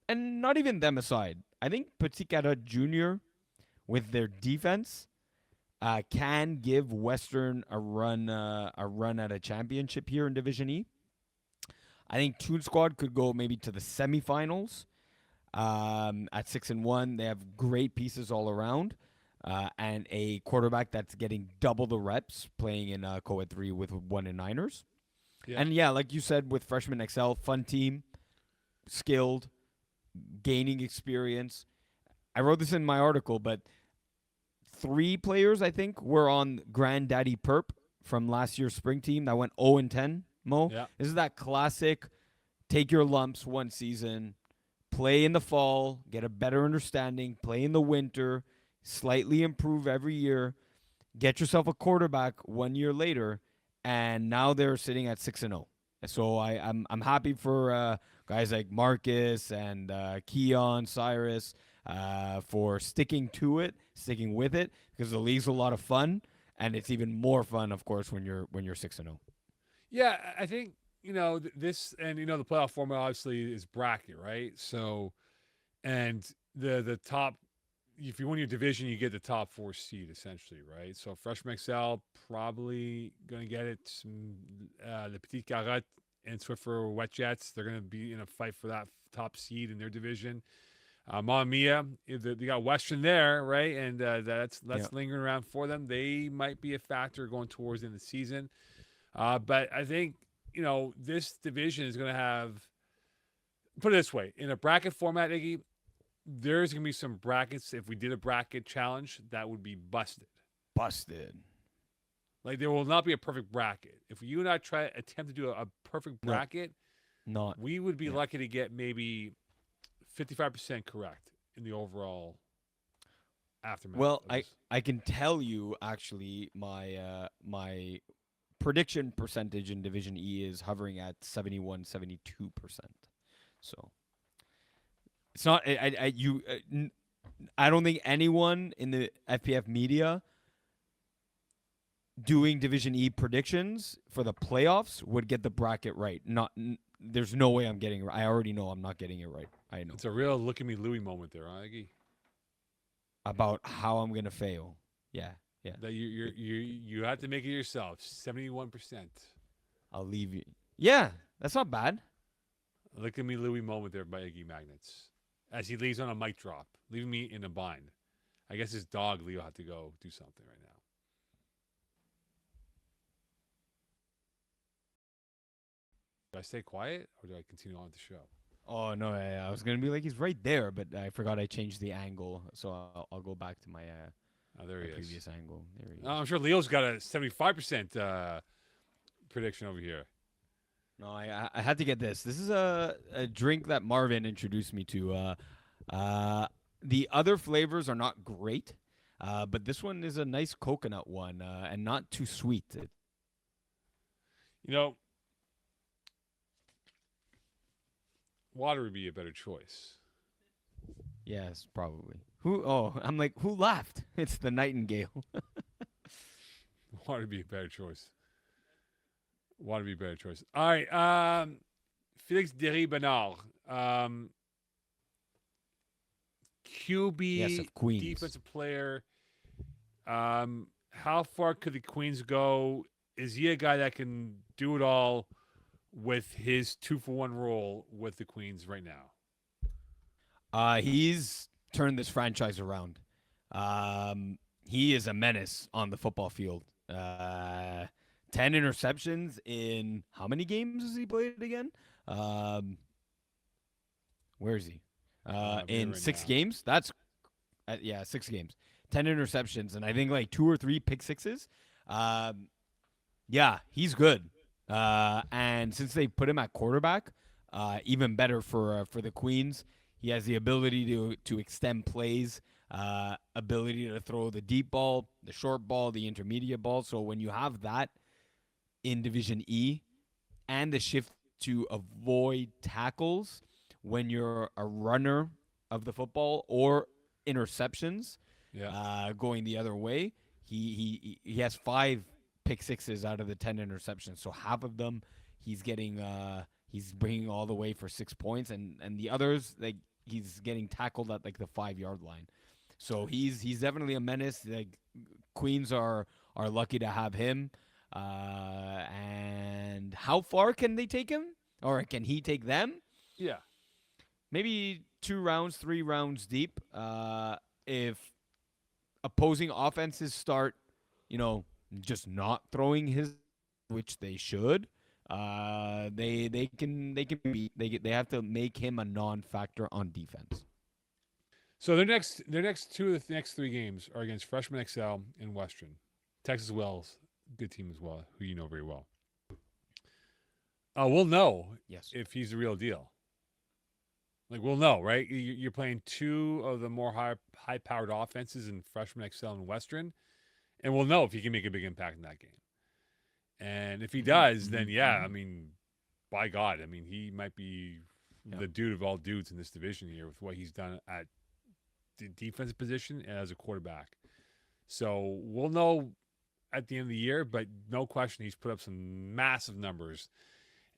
and not even them aside, I think Petit Cara Junior with their defense can give Western a run at a championship here in Division E. I think Toon Squad could go maybe to the semifinals. At 6-1, they have great pieces all around, and a quarterback that's getting double the reps playing in Co-ed 3 with 1-9ers. Yeah. And yeah, like you said, with Freshman XL, fun team, skilled, gaining experience. I wrote this in my article, but 3 players, I think, were on Granddaddy Perp from last year's spring team that went 0-10, Mo. Yeah. This is that classic take your lumps one season, play in the fall, get a better understanding, play in the winter, slightly improve every year, get yourself a quarterback 1 year later, and now they're sitting at 6-0. So I'm happy for guys like Marcus and Keon, Cyrus, for sticking to it, sticking with it, because the league's a lot of fun, and it's even more fun, of course, when you're 6-0. Yeah, I think this, and the playoff format obviously is bracket, right? So, and the top, if you win your division, you get the top 4 seed essentially, right? So Freshman XL probably gonna get it. The Petit Carotte and Swiffer Wet Jets, they're gonna be in a fight for that top seed in their division. Mamma Mia, they got Western there, right? And that's Yeah. lingering around for them. They might be a factor going towards the end of the season. But I think this division is going to have. Put it this way: in a bracket format, Iggy, there's going to be some brackets. If we did a bracket challenge, that would be busted. Busted. Like there will not be a perfect bracket. If you and I attempt to do a perfect No, bracket, not. we would be Yeah. lucky to get maybe 55% correct in the overall aftermath Well, of this. I can tell you actually my prediction percentage in Division E is hovering at 71-72%. So it's not I don't think anyone in the FPF media doing Division E predictions for the playoffs would get the bracket right. There's no way I'm getting it right. I already know I'm not getting it right. I know It's a real look at me Louie moment there, huh, Iggy? about how I'm gonna fail. Yeah, yeah. That you have to make it yourself. 71%. I'll leave you. Yeah, that's not bad. Look at me Louie moment there by Iggy Magnets. As he leaves on a mic drop, leaving me in a bind. I guess his dog Leo had to go do something right now. Do I stay quiet or do I continue on with the show? Oh no, I was gonna be like he's right there, but I forgot I changed the angle, so I'll go back to my Oh, there he is. previous angle. There he is. I'm sure Leo's got a 75% prediction over here. No, I had to get this. This is a drink that Marvin introduced me to. The other flavors are not great, but this one is a nice coconut one and not too sweet. You know, Water would be a better choice. Yes, probably. Who? Oh, I'm like, who laughed? It's the Nightingale. Water would be a better choice. Water would be a better choice. All right. Felix Derry Bernard. Yes, QB, of Queens. defensive player. How far could the Queens go? Is he a guy that can do it all with his 2-for-1 role with the Queens right now? He's turned this franchise around. He is a menace on the football field. 10 interceptions in how many games has he played again? Um, where is he? Here In right six now. games. That's yeah, 6 games. 10 interceptions, and I think like 2 or 3 pick sixes. Um, yeah, he's good. And since they put him at quarterback, even better for the Queens. He has the ability to extend plays, ability to throw the deep ball, the short ball, the intermediate ball. So when you have that in Division E, and the shift to avoid tackles when you're a runner of the football or interceptions, Yeah. going the other way. He has 5 pick sixes out of the 10 interceptions, so half of them he's getting he's bringing all the way for 6 points, and the others like he's getting tackled at like the 5 yard line. So he's definitely a menace. Like Queens are lucky to have him. And how far can they take him, or can he take them? Yeah. Maybe 2 rounds, 3 rounds deep. If opposing offenses start, you know, just not throwing his, which they should, they can beat. They have to make him a non-factor on defense. So their next two of the next three games are against Freshman XL and Western. Texas Wells, good team as well, who you know very well. We'll know Yes. if he's the real deal. Like we'll know, right? You're playing two of the more high powered offenses in Freshman XL and Western, and we'll know if he can make a big impact in that game. And if he does, then yeah, I mean, by God, I mean he might be Yeah. the dude of all dudes in this division here with what he's done at the defensive position and as a quarterback. So we'll know at the end of the year, but no question he's put up some massive numbers.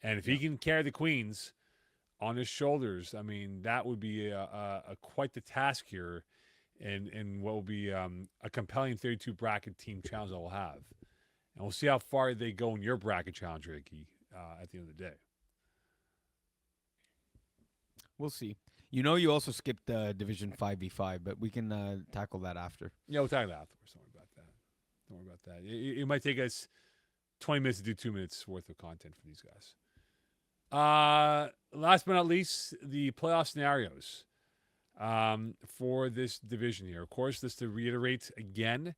And if he can carry the Queens on his shoulders, I mean, that would be a quite the task here and what will be a compelling 32 bracket team challenge that we'll have. And we'll see how far they go in your bracket challenge, Ricky, at the end of the day. We'll see. You know, you also skipped Division 5v5, but we can tackle that after. Yeah, we'll talk about afterwards. Don't worry about that. Don't worry about that. It might take us 20 minutes to do 2 minutes worth of content for these guys. Last but not least, the playoff scenarios for this division here. Of course, just to reiterate again,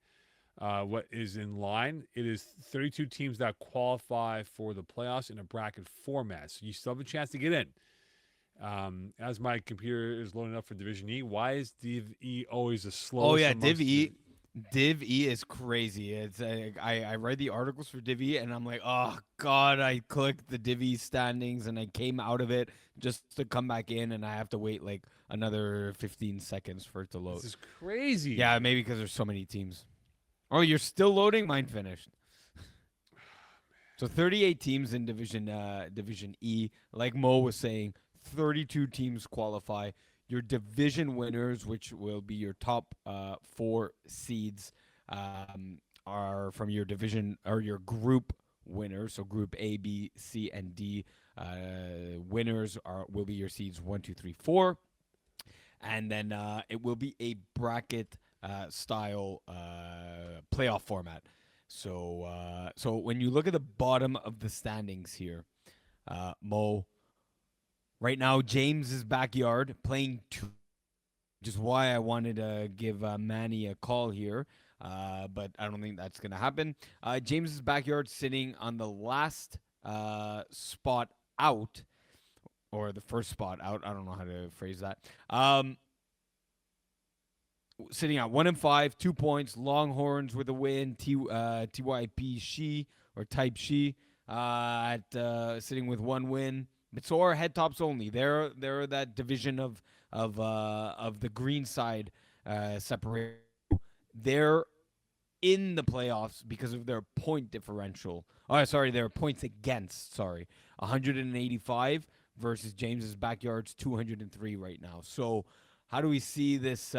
what is in line, it is 32 teams that qualify for the playoffs in a bracket format. So you still have a chance to get in. As my computer is loading up for Division E, why is Div E always the slowest? Oh yeah, Div E. Div E is crazy. It's I read the articles for Div E and I'm like, oh god, I clicked the Div E standings and I came out of it just to come back in and I have to wait like another 15 seconds for it to load. This is crazy. Yeah, maybe because there's so many teams. Oh, you're still loading? Mine finished. So 38 teams in Division E. Like Mo was saying, 32 teams qualify. Your division winners, which will be your top 4 seeds, are from your division or your group winners. So Group A, B, C, and D winners will be your seeds 1, 2, 3, 4, and then it will be a bracket style playoff format. So when you look at the bottom of the standings here, Mo. Right now, James's backyard playing 2, which is why I wanted to give Manny a call here, but I don't think that's going to happen. James's backyard sitting on the last spot out, or the first spot out. I don't know how to phrase that. Sitting at 1-5, 2 points. Longhorns with a win. TYP She or Type She at sitting with 1 win. but so are Head Tops Only. They're that division of the green side separate. They're in the playoffs because of their point differential. Oh, sorry, their points against. Sorry, 185 versus James's backyard's 203 right now. So, how do we see this?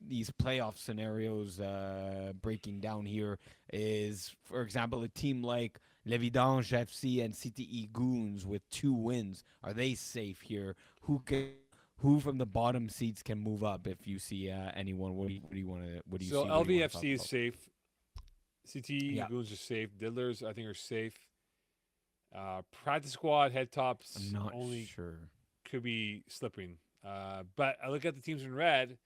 These playoff scenarios breaking down here is, for example, a team like L'Evidange FC and CTE Goons with 2 wins. Are they safe here? Who from the bottom seats can move up if you see anyone? What do you want to? What do you So see? What do you want to talk LVFC is about? safe. CT Yeah, Goons are safe. Diddlers, I think, are safe. Practice squad head I'm tops not only sure. could be slipping. But I look at the teams in red.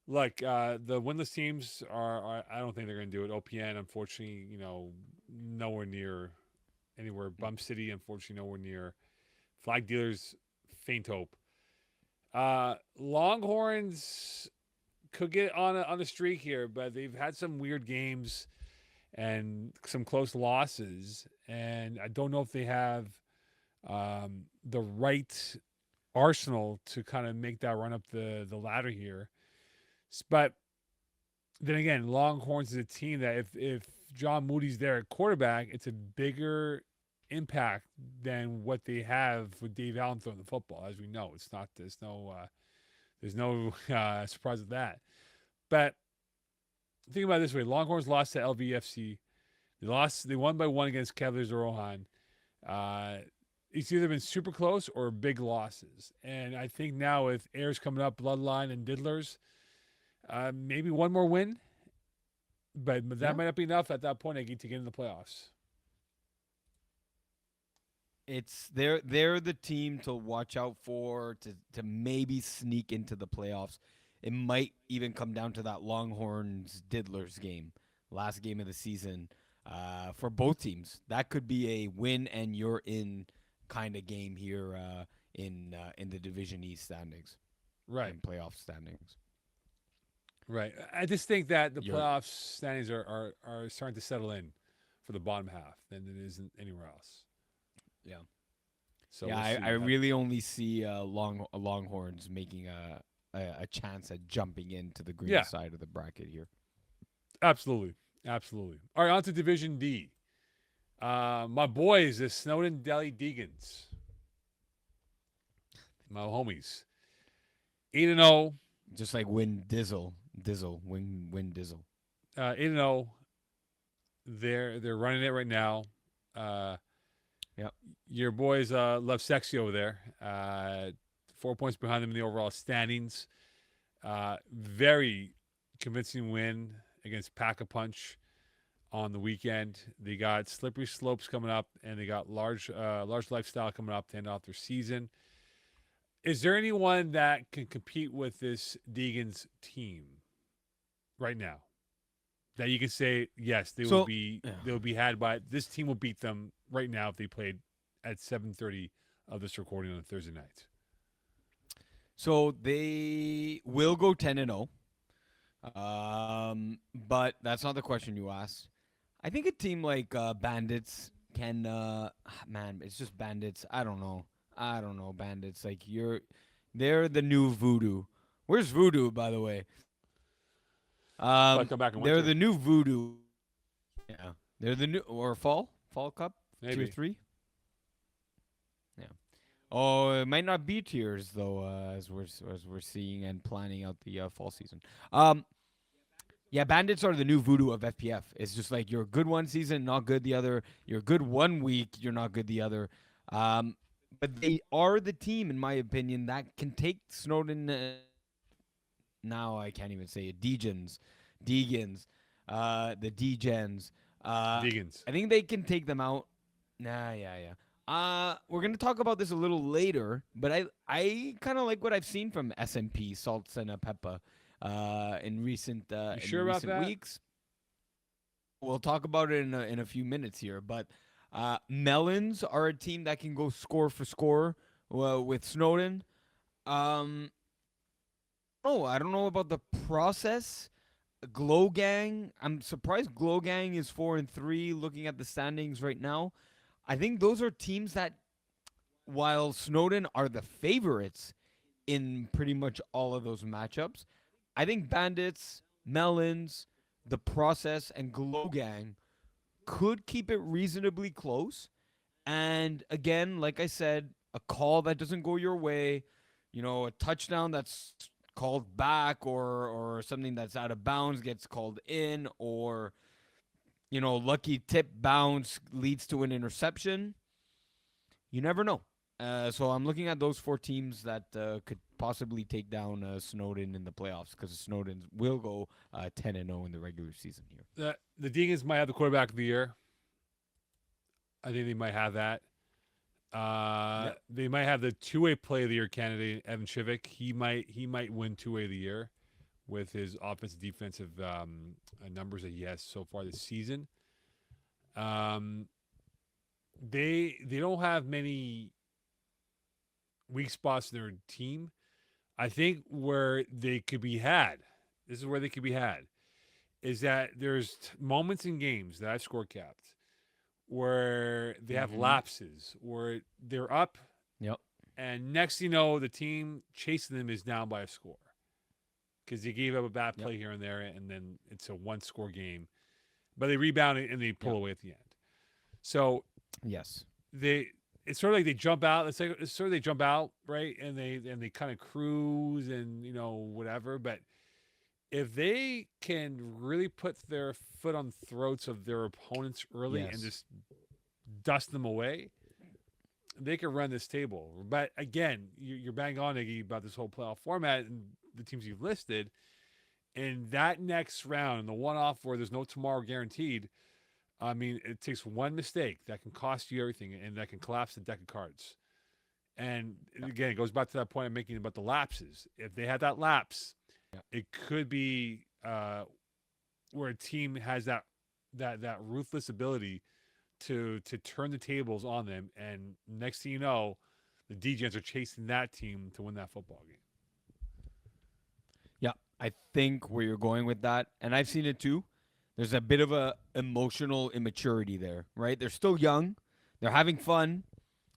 Look, the winless teams are. I don't think they're going to do it. OPN, unfortunately, nowhere near anywhere. Bump City, unfortunately, nowhere near. Flag dealers, faint hope. Longhorns could get on a streak here, but they've had some weird games and some close losses, and I don't know if they have the right arsenal to kind of make that run up the ladder here. But then again, Longhorns is a team that if John Moody's there at quarterback, it's a bigger impact than what they have with Dave Allen throwing the football. As we know, it's not. There's no surprise with that. But think about it this way: Longhorns lost to LVFC. They lost. They won by one against Cavaliers of Rohan. Uh, it's either been super close or big losses. And I think now with Airs coming up, Bloodline and Diddlers, maybe one more win, but that Yeah, might not be enough at that point to get in the playoffs. they're the team to watch out for to maybe sneak into the playoffs. It might even come down to that Longhorns Diddlers game, last game of the season, for both teams. That could be a win and you're in kind of game here in the Division East standings Right, and playoff standings. right. I just think that the You're playoff standings are starting to settle in for the bottom half than it is anywhere else. yeah. So Yeah, we'll I see. really only see Longhorns making a chance at jumping into the green Yeah, side of the bracket here. absolutely, absolutely. All right, on to Division D. My boys, the Snowden Deli Deegans, my homies, 8-0, Just like win Dizzle, win Dizzle. 8-0. They're running it right now. Uh, Yep. your boys love sexy over there. 4 points behind them in the overall standings. Very convincing win against Pack a Punch on the weekend. They got Slippery Slopes coming up, and they got Large Lifestyle coming up to end off their season. Is there anyone that can compete with this Deegan's team right now? That you can say yes, they will So be yeah. they will be had by this team will beat them right now if they played at 7:30 of this recording on a Thursday night. So they will go 10-0. But that's not the question you asked. I think a team like Bandits can man, it's just Bandits. I don't know. Bandits. Like they're the new Voodoo. Where's Voodoo, by the way? But come back in They're winter, the new Voodoo. Yeah. They're the new or Fall Cup tier maybe. 3. Yeah. Oh, it might not be tiers though, as we're seeing and planning out the fall season. Um, yeah, Bandits are the new Voodoo of FPF. It's just like you're good one season, not good the other. You're good one week, you're not good the other. But they are the team, in my opinion, that can take Snowden. Now I can't even say it. Deegans, the Degens. Deegans. I think they can take them out. Nah, yeah. We're gonna talk about this a little later, but I kind of like what I've seen from SMP Salts and Peppa, You in sure about recent that? weeks. We'll talk about it in a few minutes here, but Melons are a team that can go score for score with Snowden. Um, oh, I don't know about the process. Glow Gang. I'm surprised Glow Gang is 4-3. Looking at the standings right now, I think those are teams that while Snowden are the favorites in pretty much all of those matchups, I think Bandits, Melons, The Process, and Glow Gang could keep it reasonably close. And again, like I said, a call that doesn't go your way, a touchdown that's called back, or something that's out of bounds gets called in, or lucky tip bounce leads to an interception. You never know. So I'm looking at those four teams that could possibly take down Snowden in the playoffs, because Snowden will go 10-0 in the regular season here. The Deacons might have the quarterback of the year. I think they might have that. Yep. They might have the two-way play of the year candidate, Evan Chivik. He might win two-way of the year with his offensive defensive numbers that he has so far this season. They don't have many weak spots in their team. I think where they could be had, this is where they could be had, is that there's moments in games that I've score capped where they have lapses, where they're up, Yep. and next thing you know, the team chasing them is down by a score because they gave up a bad play here and there, and then it's a one-score game. But they rebound and they pull away at the end. So yes, it's sort of like they jump out. It's sort of they jump out, right, and they kind of cruise and whatever. But if they can really put their foot on the throats of their opponents early and just dust them away, they can run this table. But again, you're bang on, Iggy, about this whole playoff format and the teams you've listed. In that next round, in the one-off where there's no tomorrow guaranteed, I mean, it takes one mistake that can cost you everything and that can collapse the deck of cards. And again, it goes back to that point I'm making about the lapses. If they had that lapse, it could be where a team has that ruthless ability to turn the tables on them, and next thing you know, the DJs are chasing that team to win that football game. Yeah, I think where you're going with that, and I've seen it too. There's a bit of a emotional immaturity there, right? They're still young, they're having fun.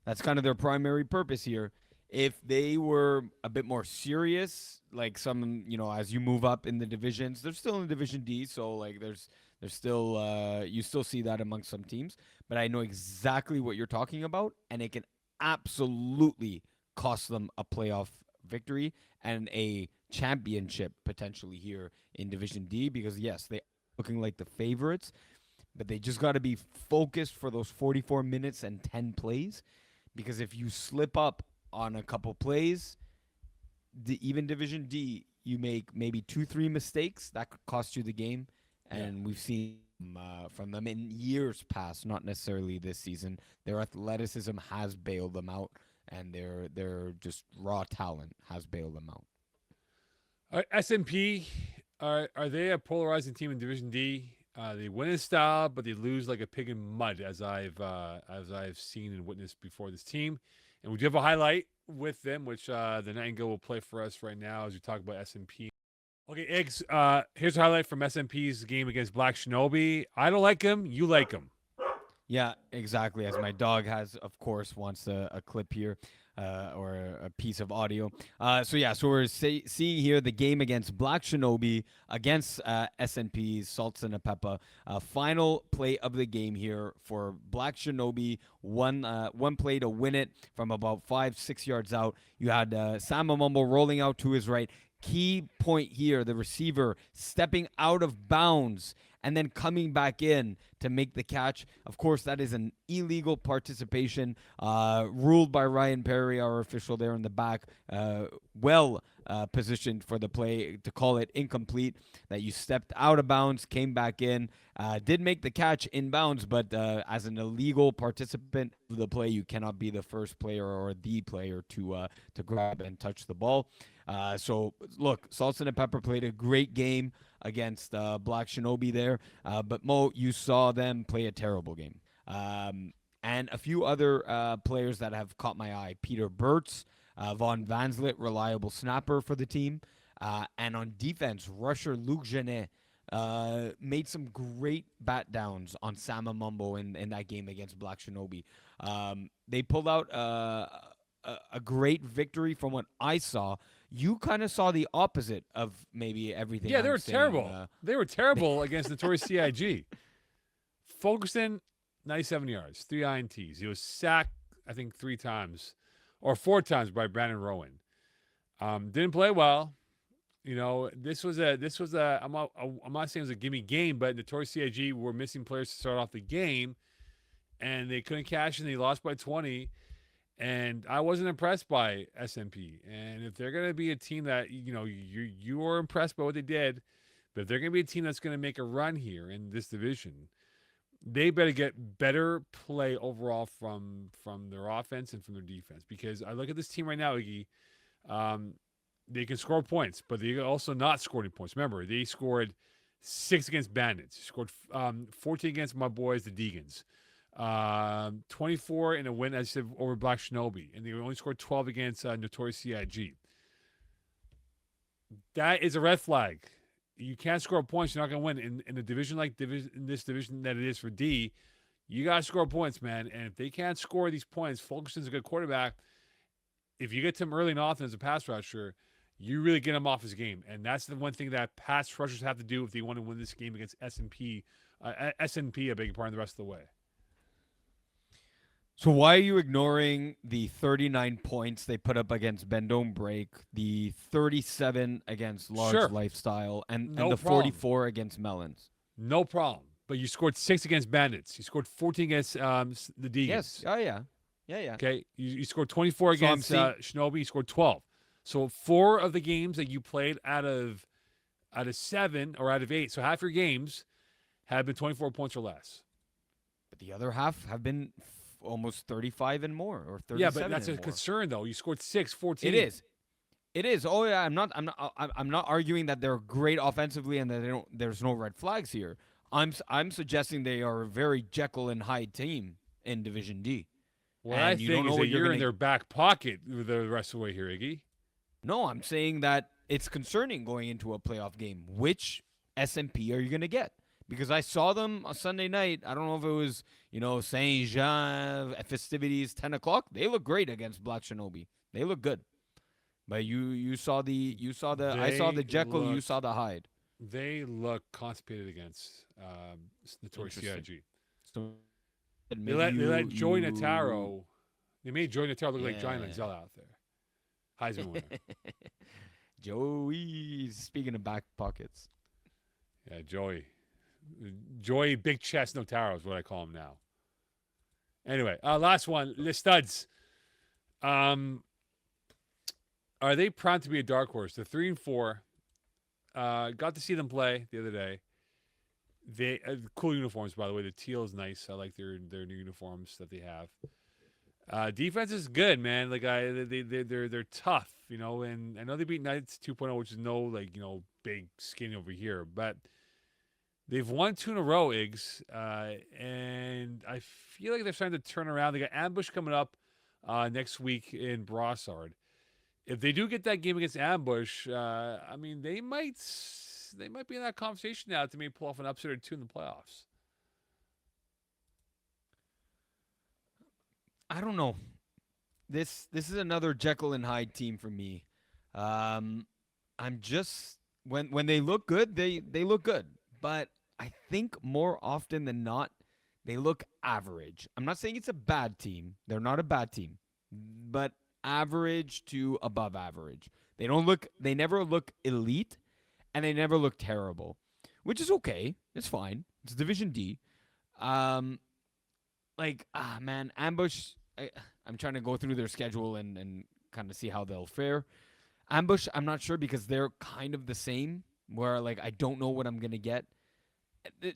That's kind of their primary purpose here. If they were a bit more serious, like some, as you move up in the divisions, they're still in Division D, so like there's still you still see that amongst some teams. But I know exactly what you're talking about, and it can absolutely cost them a playoff victory and a championship potentially here in Division D, because yes, they are looking like the favorites, but they just got to be focused for those 44 minutes and 10 plays, because if you slip up on a couple plays, even Division D, you make maybe 2-3 mistakes that could cost you the game. And we've seen from them in years past, not necessarily this season. Their athleticism has bailed them out, and their just raw talent has bailed them out. S&P, are they a polarizing team in Division D? They win in style, but they lose like a pig in mud, as I've seen and witnessed before this team. And we do have a highlight with them, which the Nightingale will play for us right now as we talk about S&P. Okay, Eggs, here's a highlight from S&P's game against Black Shinobi. I don't like him. You like him. Yeah, exactly. As my dog has, of course, wants a clip here or a piece of audio. So we're seeing here the game against Black Shinobi against S&P's Salts and a Peppa. Final play of the game here for Black Shinobi. One play to win it from about 5-6 yards out. You had Sam Amumbo rolling out to his right. Key point here, the receiver stepping out of bounds and then coming back in to make the catch. Of course, that is an illegal participation ruled by Ryan Perry, our official there in the back. Positioned for the play to call it incomplete, that you stepped out of bounds, came back in, did make the catch in bounds, but as an illegal participant of the play, you cannot be the first player or the player to grab and touch the ball. So, look, Salsa and Pepper played a great game against Black Shinobi there, but Mo, you saw them play a terrible game. And a few other players that have caught my eye. Peter Burtz, Von Vanslet, reliable snapper for the team. And on defense, rusher Luc Genet made some great bat downs on Sama Mumbo in that game against Black Shinobi. They pulled out a great victory from what I saw. You kind of saw the opposite of maybe everything Yeah, they I'm were saying. terrible. They were terrible against Notorious CIG. Fulkerson, 97 yards, 3 INTs. He was sacked, I think, 3 times or 4 times by Brandon Rowan. Didn't play well. You know, this was a. I'm not saying it was a gimme game, but Notorious CIG were missing players to start off the game, and they couldn't cash in. They lost by 20, and I wasn't impressed by SMP. And if they're going to be a team that you were impressed by what they did, but if they're going to be a team that's going to make a run here in this division, they better get better play overall from their offense and from their defense. Because I look at this team right now, Iggy. They can score points, but they also not score any points. Remember, they scored 6 against Bandits. They scored 14 against my boys, the Deegans. 24 in a win, as I said, over Black Shinobi. And they only scored 12 against Notorious CIG. That is a red flag. You can't score points. You're not going to win. In a division like in this division that it is for D, you got to score points, man. And if they can't score these points, Fulkerson's a good quarterback. If you get to him early and often as a pass rusher, you really get him off his game. And that's the one thing that pass rushers have to do if they want to win this game against SNP, I beg your pardon, the rest of the way. So why are you ignoring the 39 points they put up against Bend Don't Break, the 37 against Large Lifestyle, and the 44 against Melons? No problem. But you scored 6 against Bandits. You scored 14 against the Deegans. Yes. Oh, yeah. Yeah. Okay. You scored 24 against Shinobi. You scored 12. So 4 of the games that you played out of 7 or out of 8, so half your games have been 24 points or less. But the other half have been almost 35 and more, or 37. Yeah, but that's a concern though. You scored 6, 14. It is. Oh yeah, I'm not arguing that they're great offensively and that there's no red flags here. I'm suggesting they are a very Jekyll and Hyde team in Division D. What I think is that you're in their back pocket the rest of the way here, Iggy. No, I'm saying that it's concerning going into a playoff game. Which SMP are you going to get? Because I saw them on Sunday night. I don't know if it was, Saint Jean festivities, 10 o'clock. They look great against Black Shinobi. They look good. But I saw the Jekyll. You saw the Hyde. They look constipated against Notorious CIG. So they let Joey Nataro. They made Joey Nataro look like Johnny Manziel out there. Heisman winner. Joey, speaking of back pockets. Yeah, Joey Big Chest Notaro is what I call him now. Anyway, last one, the Studs. Are they proud to be a dark horse? They're 3-4. Got to see them play the other day. They cool uniforms, by the way. The teal is nice. I like their new uniforms that they have. Defense is good, man. Like they're tough, and I know they beat Knights 2.0, which is no big skinny over here, but they've won 2 in a row, Iggs, and I feel like they're starting to turn around. They got Ambush coming up next week in Brossard. If they do get that game against Ambush, I mean they might be in that conversation now to maybe pull off an upset or 2 in the playoffs. I don't know. This is another Jekyll and Hyde team for me. I'm just when they look good, they look good. But I think more often than not, they look average. I'm not saying it's a bad team. They're not a bad team. But average to above average. They never look elite, and they never look terrible. Which is okay. It's fine. It's Division D. Ambush, I'm trying to go through their schedule and kind of see how they'll fare. Ambush, I'm not sure because they're kind of the same, where I don't know what I'm going to get.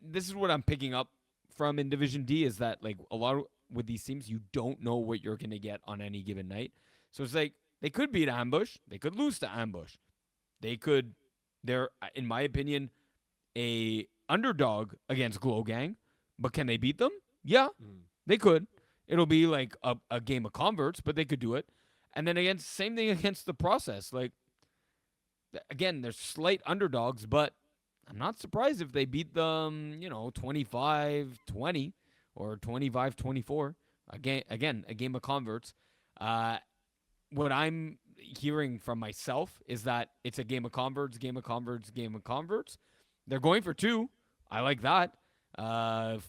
This is what I'm picking up from in Division D is that a lot with these teams, you don't know what you're going to get on any given night. So it's they could beat Ambush. They could lose to Ambush. They're, in my opinion, a underdog against Glow Gang, but can they beat them? Yeah. They could. It'll be a game of converts, but they could do it. And then same thing against the Process. Again, they're slight underdogs, but I'm not surprised if they beat them, 25-20 or 25-24. Again, a game of converts. Uh, what I'm hearing from myself is that it's a game of converts, game of converts, game of converts. They're going for two. I like that.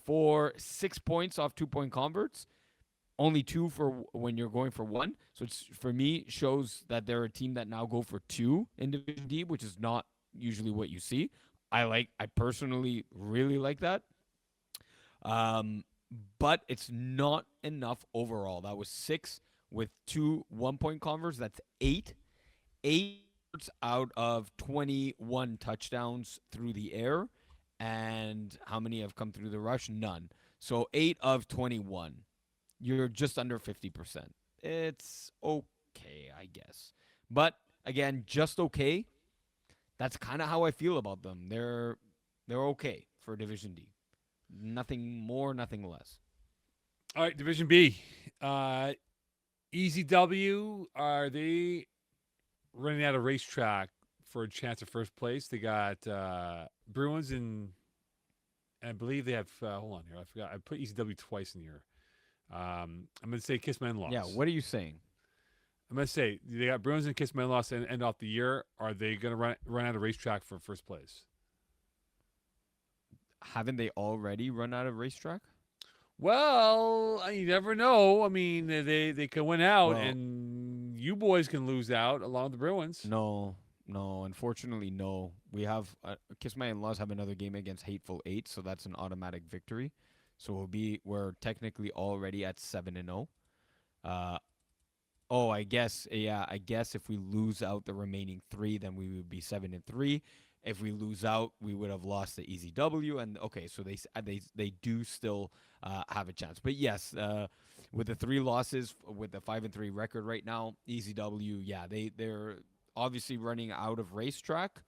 For 6 points off 2-point converts, only two for when you're going for one. So it's for me shows that they're a team that now go for two in Division D, which is not usually what you see. I personally really like that. Um, but it's not enough overall. That was 6 with 2 1-point converts. That's 8. 8 out of 21 touchdowns through the air. And how many have come through the rush? None. So 8 of 21. You're just under 50%. It's okay, I guess. But again, just okay. That's kind of how I feel about them. They're okay for Division D. Nothing more, nothing less. All right, Division B. Easy W. Are they running out of racetrack for a chance at first place? They got Bruins and I believe they have. Hold on here, I forgot. I put ECW twice in here. I'm gonna say Kiss My In-Laws. Yeah, what are you saying? I'm gonna say they got Bruins and Kiss My In-Laws and end off the year. Are they gonna run out of racetrack for first place? Haven't they already run out of racetrack? Well, you never know. I mean, they can win out, Well, and you boys can lose out along with the Bruins. no, unfortunately, no. We have Kiss My In-Laws have another game against Hateful Eight, so that's an automatic victory. So we're technically already at 7-0. I guess if we lose out the remaining 3, then we would be 7-3. If we lose out, we would have lost the Easy W, and okay, so they do still have a chance. But yes, with the 3 losses, with the 5-3 record right now, Easy W, yeah, they're obviously running out of racetrack.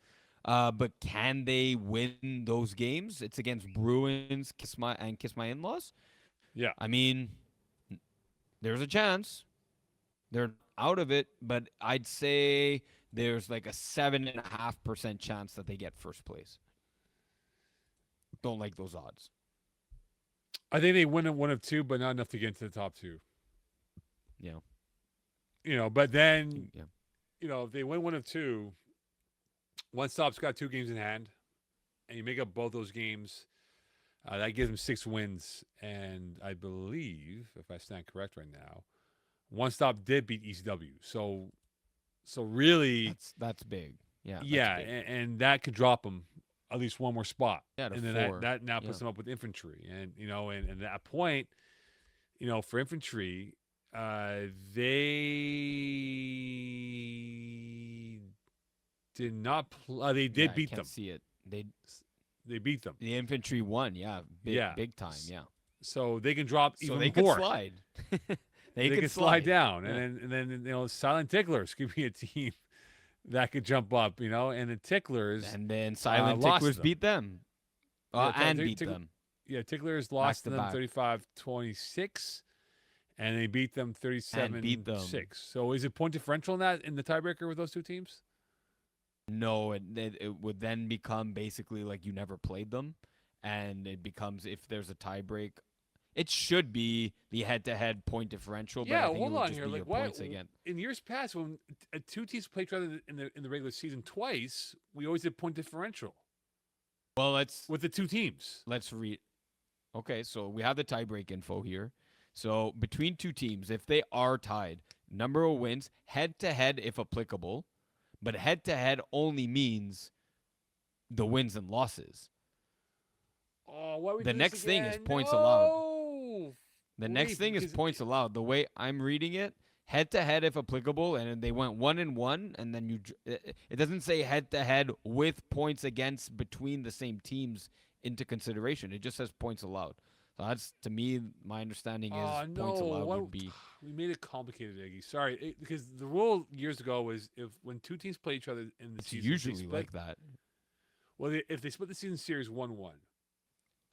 But can they win those games? It's against Bruins, Kiss My In-Laws. Yeah. I mean, there's a chance. They're out of it, but I'd say there's like a 7.5% chance that they get first place. Don't like those odds. I think they win one of 2, but not enough to get into the top 2. Yeah. But then, if they win one of 2, One Stop's got 2 games in hand, and you make up both those games. That gives them 6 wins, and I believe, if I stand correct right now, One Stop did beat ECW. So really, that's big. Yeah. Yeah, big. And that could drop them at least one more spot. Yeah, to and then 4. that now puts them up with Infantry, and and at that point, for Infantry, they did not. They did beat I them. can't see it. They beat them. The Infantry won. Yeah. Big time. Yeah. So they can drop even they more. Could slide. they could can slide down, yeah. and then Silent Ticklers could be a team that could jump up, and the Ticklers, and then Silent Ticklers beat them, beat them. Yeah, Ticklers lost to them 35-26, and they beat them 37-6. So is it point differential in the tiebreaker with those 2 teams? No, it would then become basically like you never played them, and it becomes if there's a tiebreak. It should be the head-to-head point differential. Yeah, but I think hold it would on just here. be Like, your why? points again. In years past, when 2 teams played each other in the regular season twice, we always did point differential. Well, with the 2 teams. Let's read. Okay, so we have the tiebreak info here. So between 2 teams, if they are tied, number of wins, head-to-head if applicable, but head-to-head only means the wins and losses. Oh, the next thing is points allowed. The next thing is points allowed. The way I'm reading it, head-to-head if applicable, and they went 1-1, and then it doesn't say head-to-head with points against between the same teams into consideration. It just says points allowed. So that's, to me, my understanding is points allowed would be. We made it complicated, Iggy. Sorry, because the rule years ago was when 2 teams play each other in the season, it's usually like that. Well, if they split the season series 1-1,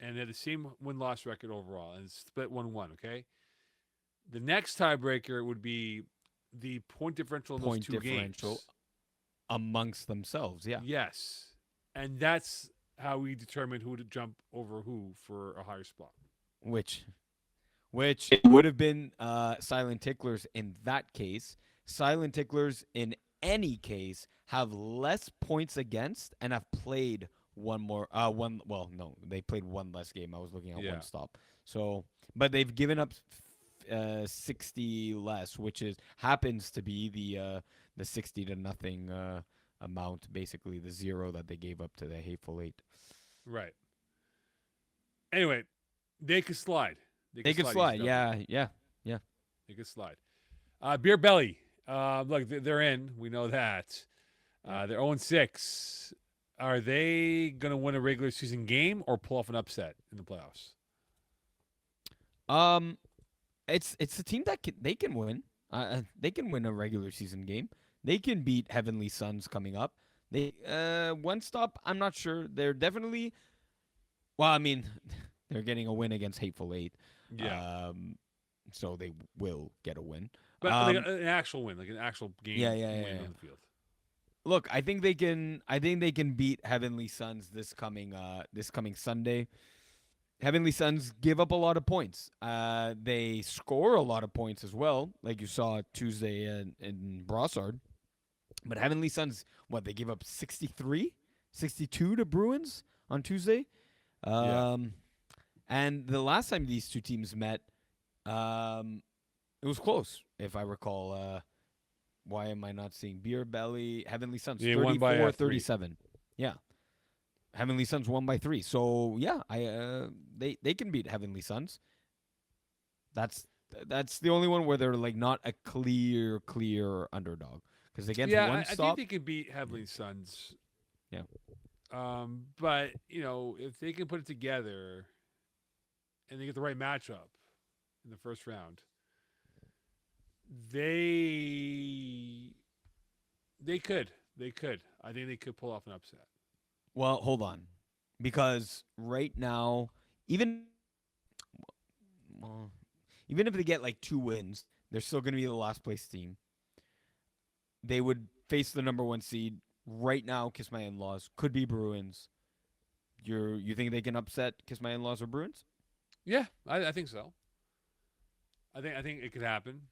and they had the same win-loss record overall, and split 1-1, okay? The next tiebreaker would be the point differential in those 2 games. Amongst themselves, yeah. Yes. And that's how we determine who to jump over who for a higher spot. which which would have been silent ticklers in that case. Silent ticklers in any case have less points against and have played one more one well no they played one less game. I was looking at Yeah. one stop. So but they've given up 60 less, which is happens to be the 60 to nothing amount, basically the zero that they gave up to the hateful eight. Right. Anyway, they could slide. They could slide. ECW. Yeah. They could slide. Beer Belly. Look, they're in. We know that. They're 0-6. Are they going to win a regular season game or pull off an upset in the playoffs? Um, it's a team that they can win. They can win a regular season game. They can beat Heavenly Suns coming up. They one stop. I'm not sure. They're definitely. Well, I mean, they're getting a win against Hateful Eight. Yeah. So they will get a win. But like an actual win, like an actual game win on the field. Look, I think they can. I think they can beat Heavenly Suns this coming Sunday. Heavenly Suns give up a lot of points. They score a lot of points as well, like you saw Tuesday in Brossard. But Heavenly Suns, what, they give up 63, 62 to Bruins on Tuesday? And the last time these two teams met, it was close, if I recall. Why am I not seeing Beer Belly? Heavenly Suns, 34-37. Yeah. Heavenly Suns won by 3. So, yeah, they can beat Heavenly Suns. That's the only one where they're like not a clear underdog. Because against one stop, I think they can beat Heavenly Suns. Yeah. But if they can put it together, and they get the right matchup in the first round, they could. I think they could pull off an upset. well, hold on, because right now, even if they get like 2 wins, they're still going to be the last place team. They would face the number 1 seed right now. Kiss My In-Laws could be Bruins. You think they can upset Kiss My In-Laws or Bruins? Yeah, I think so. I think it could happen.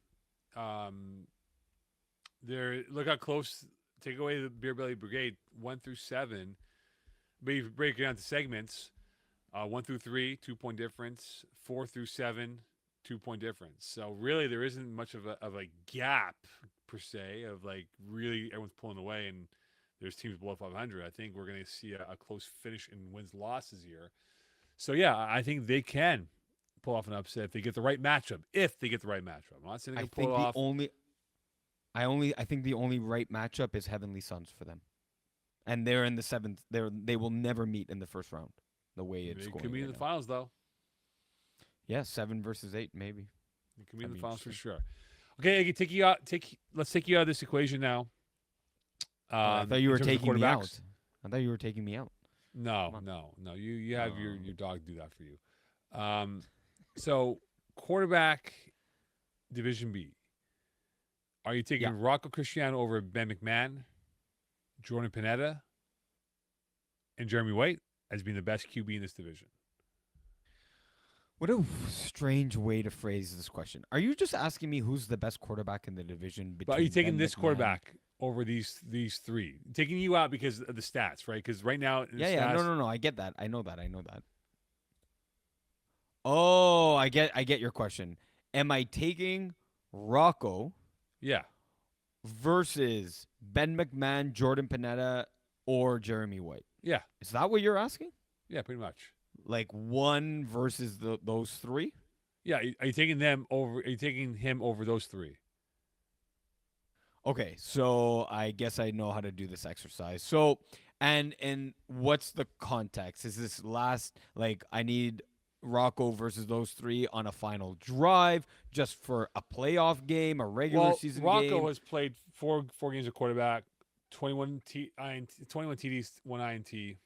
Look how close. Take away the Beer Belly Brigade 1 through 7, but you break it down to segments. 1 through 3, 2-point difference. 4 through 7, 2-point difference. So really, there isn't much of a gap per se of like really everyone's pulling away and there's teams below 500. I think we're going to see a close finish in wins losses here. So yeah, I think they can pull off an upset if they get the right matchup. I'm not saying they can pull it off. I think the only right matchup is Heavenly Suns for them, and they're in the 7th. They will never meet in the first round. The way it's It going, could be in the finals though. Yeah, 7 versus 8, maybe. It could be in the finals for sure. Okay, I can take you out. Let's take you out of this equation now. I thought you were taking me out. I thought you were taking me out. No. You have your dog do that for you. So quarterback, Division B. Are you taking Rocco Cristiano over Ben McMahon, Jordan Pineda, and Jeremy White as being the best QB in this division? What a strange way to phrase this question. Are you just asking me who's the best quarterback in the division? But are you taking Ben this McMahon? quarterback over these 3? Taking you out because of the stats, right? Because right now, No. I get that. I know that. Oh, I get your question. Am I taking Rocco? Yeah. Versus Ben McMahon, Jordan Pineda, or Jeremy White? Yeah. Is that what you're asking? Yeah, pretty much. Like one versus those 3? Yeah. Are you taking them over? Are you taking him over those 3? Okay, so I guess I know how to do this exercise. So, and what's the context? Is this I need Rocco versus those 3 on a final drive just for a playoff game, a regular season game? Rocco has played 4 games of quarterback, 21 TDs, 1 INT,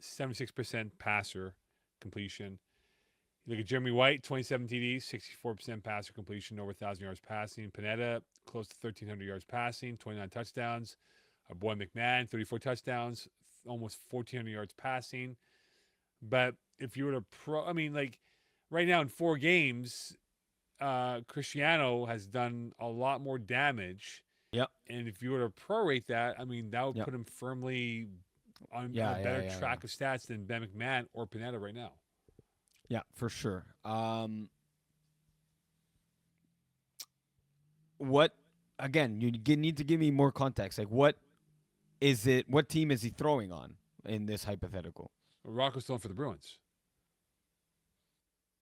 76% passer completion. You look at Jeremy White, 27 TDs, 64% passer completion, over 1,000 yards passing. Pineda, close to 1,300 yards passing, 29 touchdowns. Our boy McMahon, 34 touchdowns, almost 1,400 yards passing. But if you were to right now in 4 games, Cristiano has done a lot more damage. Yep. And if you were to prorate that, that would Yep. put him firmly on Yeah. a better Yeah. Yeah. track of stats than Ben McMahon or Pineda right now. Yeah, for sure. What again? Need to give me more context. Like, what is it? What team is he throwing on in this hypothetical? Rocco's throwing for the Bruins.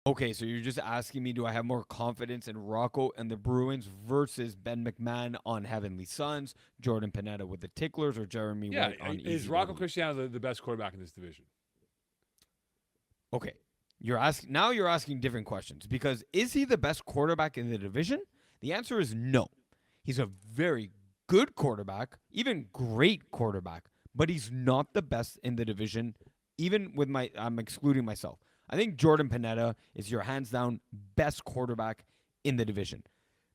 Okay, so you're just asking me, do I have more confidence in Rocco and the Bruins versus Ben McMahon on Heavenly Suns, Jordan Panetta with the Ticklers, or Jeremy Yeah, White on is Easy Rocco W? Cristiano the best quarterback in this division? Okay, you're asking different questions because is he the best quarterback in the division? The answer is no. He's a very good quarterback, even great quarterback, but he's not the best in the division. Even with I'm excluding myself. I think Jordan Panetta is your hands down best quarterback in the division.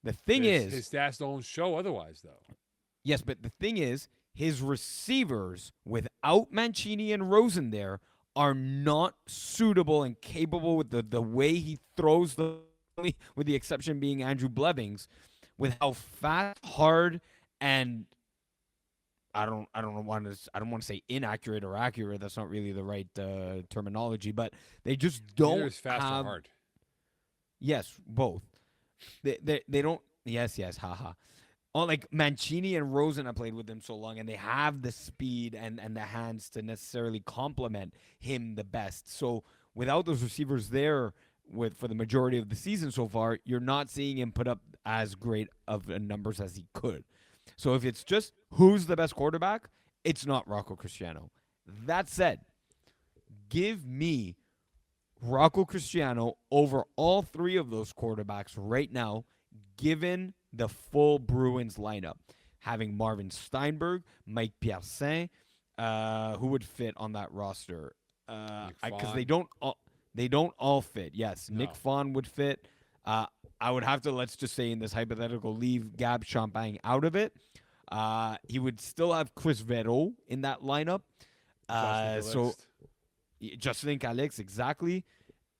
The thing is, his stats don't show otherwise, though. yes, but the thing is, his receivers without Mancini and Rosen there are not suitable and capable with the way he throws with the exception being Andrew Blevins, with how fast, hard, and I don't want to say inaccurate or accurate. That's not really the right terminology, but they just Neither don't is fast have. or hard. Yes, both. They don't. Yes, haha. Oh, like Mancini and Rosen have played with him so long, and they have the speed and the hands to necessarily complement him the best. So without those receivers there, for the majority of the season so far, you're not seeing him put up as great of numbers as he could. So if it's just who's the best quarterback, it's not Rocco Cristiano. That said, give me Rocco Cristiano over all three of those quarterbacks right now, given the full Bruins lineup. Having Marvin Steinberg, Mike Piercin, who would fit on that roster? Because they don't all fit. Yes, No. Nick Fawn would fit. I would have to, let's just say in this hypothetical, leave Gab Champagne out of it. He would still have Chris Vero in that lineup. Justin Calix, exactly.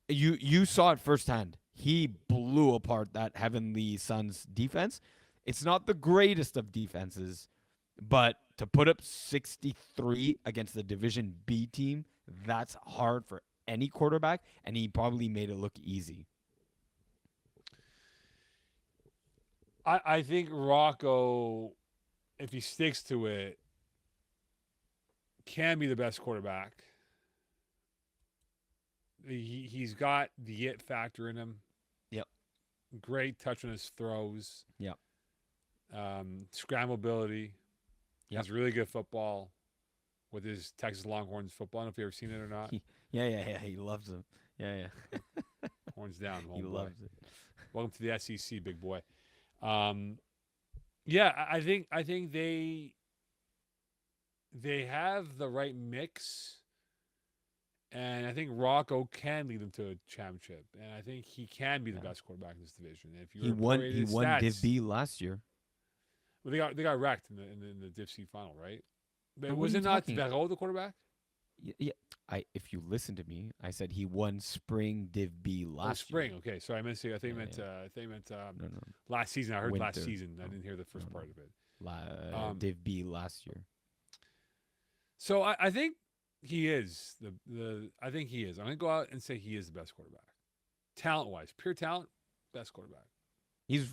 You saw it firsthand. He blew apart that Heavenly Suns defense. It's not the greatest of defenses, but to put up 63 against the Division B team, that's hard for any quarterback, and he probably made it look easy. I think Rocco, if he sticks to it, can be the best quarterback. He's got the it factor in him. Yep. Great touch on his throws. Yep. Scramblability. Yep. He's really good football with his Texas Longhorns football. I don't know if you've ever seen it or not. Yeah. He loves them. Yeah. Horns down, homeboy. He loves it. Welcome to the SEC, big boy. Yeah, I think they have the right mix. And I think Rocco can lead them to a championship, and I think he can be the best quarterback in this division. And if you He won Div B last year. Well, they got wrecked in the Div C final, right? But What was are it you not talking Barreau the quarterback? Yeah. If you listen to me, I said he won Spring Div B last spring. year. Okay, sorry, I meant to say. I think meant last season. I heard Winter. last season. I didn't hear the first part of it. Div B last year. So I think he is I think he is. I'm gonna go out and say he is the best quarterback, talent wise, pure talent, best quarterback. He's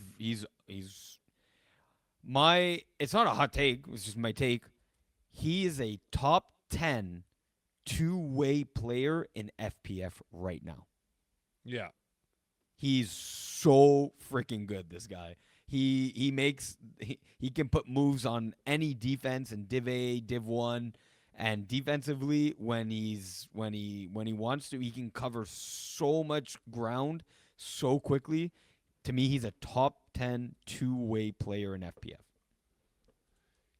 my. It's not a hot take. It's just my take. He is a top 10 two-way player in FPF right now. Yeah, he's so freaking good. This guy. He can put moves on any defense in Div A, Div 1. And defensively, when he wants to, he can cover so much ground so quickly. To me, he's a top 10 two-way player in FPF.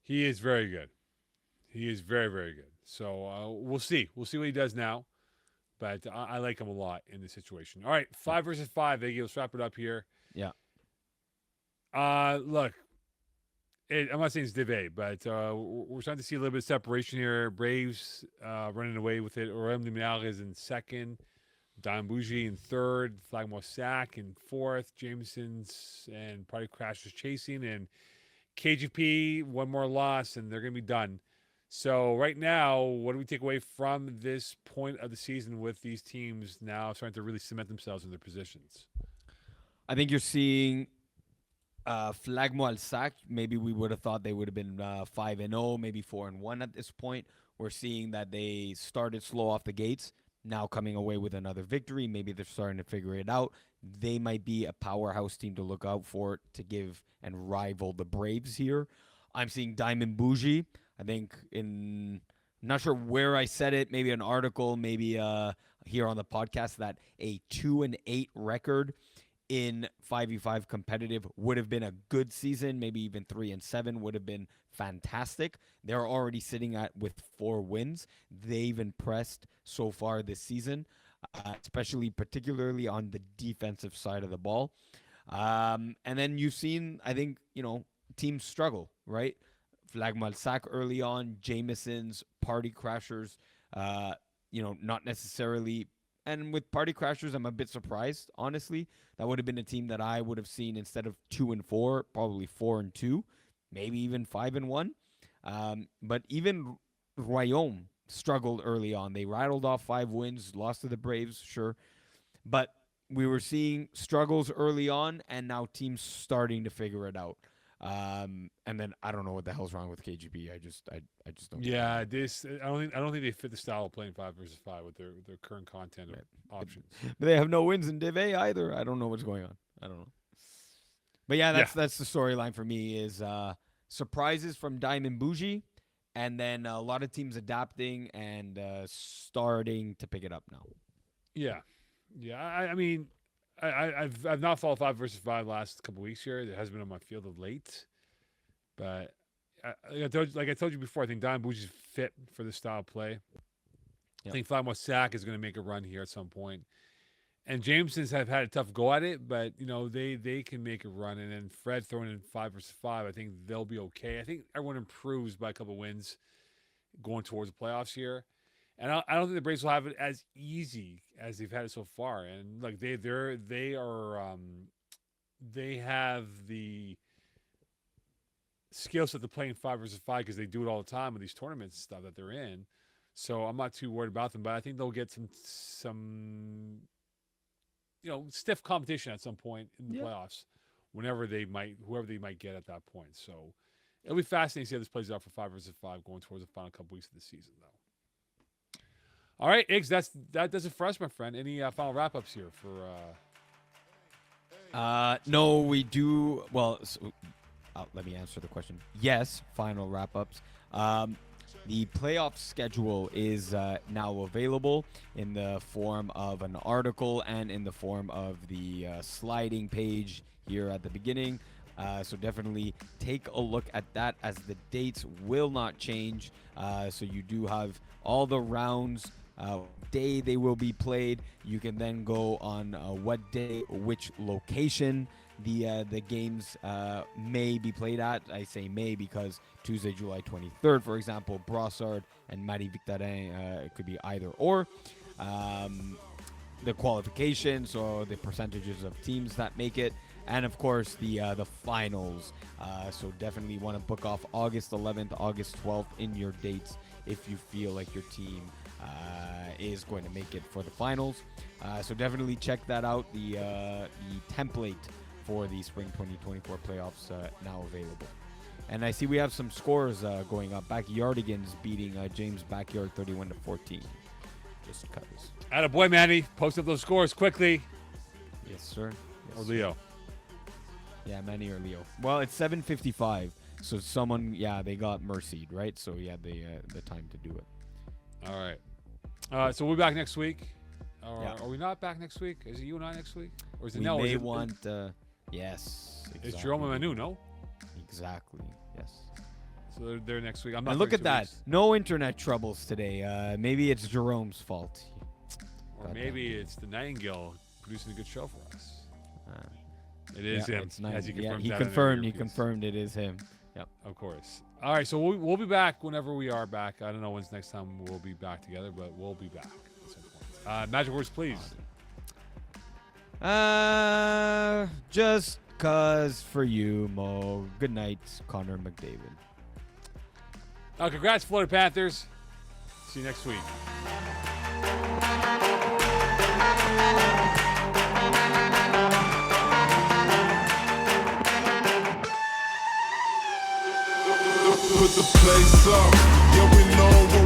he is very good. He is very, very good. So we'll see. We'll see what he does now. But I like him a lot in this situation. All right, 5 versus 5. Iggy, let's wrap it up here. Yeah. Look, I'm not saying it's Div A, but we're starting to see a little bit of separation here. Braves running away with it. Orem Lumiere is in second. Don Bougie in third. Flagmore Sack in fourth. Jameson's and Party Crashers chasing. And KGP, one more loss, and they're going to be done. So right now, what do we take away from this point of the season with these teams now starting to really cement themselves in their positions? I think you're seeing Flagmo Alsac. Maybe we would have thought they would have been 5-0, maybe 4-1 at this point. We're seeing that they started slow off the gates, now coming away with another victory. Maybe they're starting to figure it out. They might be a powerhouse team to look out for to give and rival the Braves here. I'm seeing Diamond Bougie. I think I'm not sure where I said it, maybe an article, maybe here on the podcast, that a 2-8 record in 5v5 competitive would have been a good season. Maybe even 3-7 would have been fantastic. They're already sitting at with 4 wins. They've impressed so far this season, especially particularly on the defensive side of the ball. And then you've seen, I think, teams struggle, right? Flagmalsac early on, Jameson's, Party Crashers, not necessarily. And with Party Crashers, I'm a bit surprised, honestly. That would have been a team that I would have seen instead of 2-4, probably 4-2, maybe even 5-1. But even Royaume struggled early on. They rattled off 5 wins, lost to the Braves, sure. But we were seeing struggles early on, and now teams starting to figure it out. And then I don't know what the hell's wrong with KGB. I just don't. Yeah, I don't think they fit the style of playing 5 versus 5 with their current content options. But they have no wins in Div A either. I don't know what's going on. I don't know. But yeah, that's the storyline for me is surprises from Diamond Bougie, and then a lot of teams adapting and starting to pick it up now. Yeah. I mean, I've not followed 5 versus 5 last couple weeks here. It has been on my field of late, but like I told you before, I think Don Bougie's fit for the style of play. Yep. I think Flagmore Sack is going to make a run here at some point, and Jameson's have had a tough go at it, but they can make a run. And then Fred throwing in 5 versus 5, I think they'll be okay. I think everyone improves by a couple wins going towards the playoffs here. And I don't think the Braves will have it as easy as they've had it so far. And like they have the skill set to play in 5 versus 5 because they do it all the time with these tournaments and stuff that they're in. So I'm not too worried about them, but I think they'll get some stiff competition at some point in the playoffs, whoever they might get at that point. So it'll be fascinating to see how this plays out for 5 versus 5 going towards the final couple weeks of the season, though. All right, Iggs, that does it for us, my friend. Any final wrap-ups here for... No, we do... Well, let me answer the question. Yes, final wrap-ups. The playoff schedule is now available in the form of an article and in the form of the sliding page here at the beginning. So definitely take a look at that, as the dates will not change. So you do have all the rounds, day they will be played. You can then go on what day, which location the games may be played at. I say may because Tuesday, July 23rd, for example, Brossard and Marie Victorin, it could be either or. The qualifications or the percentages of teams that make it, and of course the finals. So definitely want to book off August 11th, August 12th in your dates if you feel like your team is going to make it for the finals. So definitely check that out. The template for the Spring 2024 playoffs now available. And I see we have some scores going up. Backyardigans beating James Backyard 31-14. Just because. Attaboy, Manny. Post up those scores quickly. Yes, sir. Yes, or Leo. Yeah, Manny or Leo. Well, it's 7:55. So someone, they got mercied, right? So yeah, the time to do it. All right. So we'll be back next week. Are we not back next week? Is it you and I next week? Or is it no? May want. Yes. Exactly. It's Jerome and Manu, no? Exactly. Yes. So they're next week. I'm not. And look at that. Weeks. No internet troubles today. Maybe it's Jerome's fault. Or maybe it's the Nightingale producing a good show for us. It is him. It's nice. As he confirmed he confirmed it is him. Yep. Of course. All right, so we'll be back whenever we are back. I don't know when's next time we'll be back together, but we'll be back at some point. Magic words, please. Just cause for you, Mo. Good night, Connor McDavid. Congrats, Florida Panthers. See you next week. Put the place up, yeah, we know what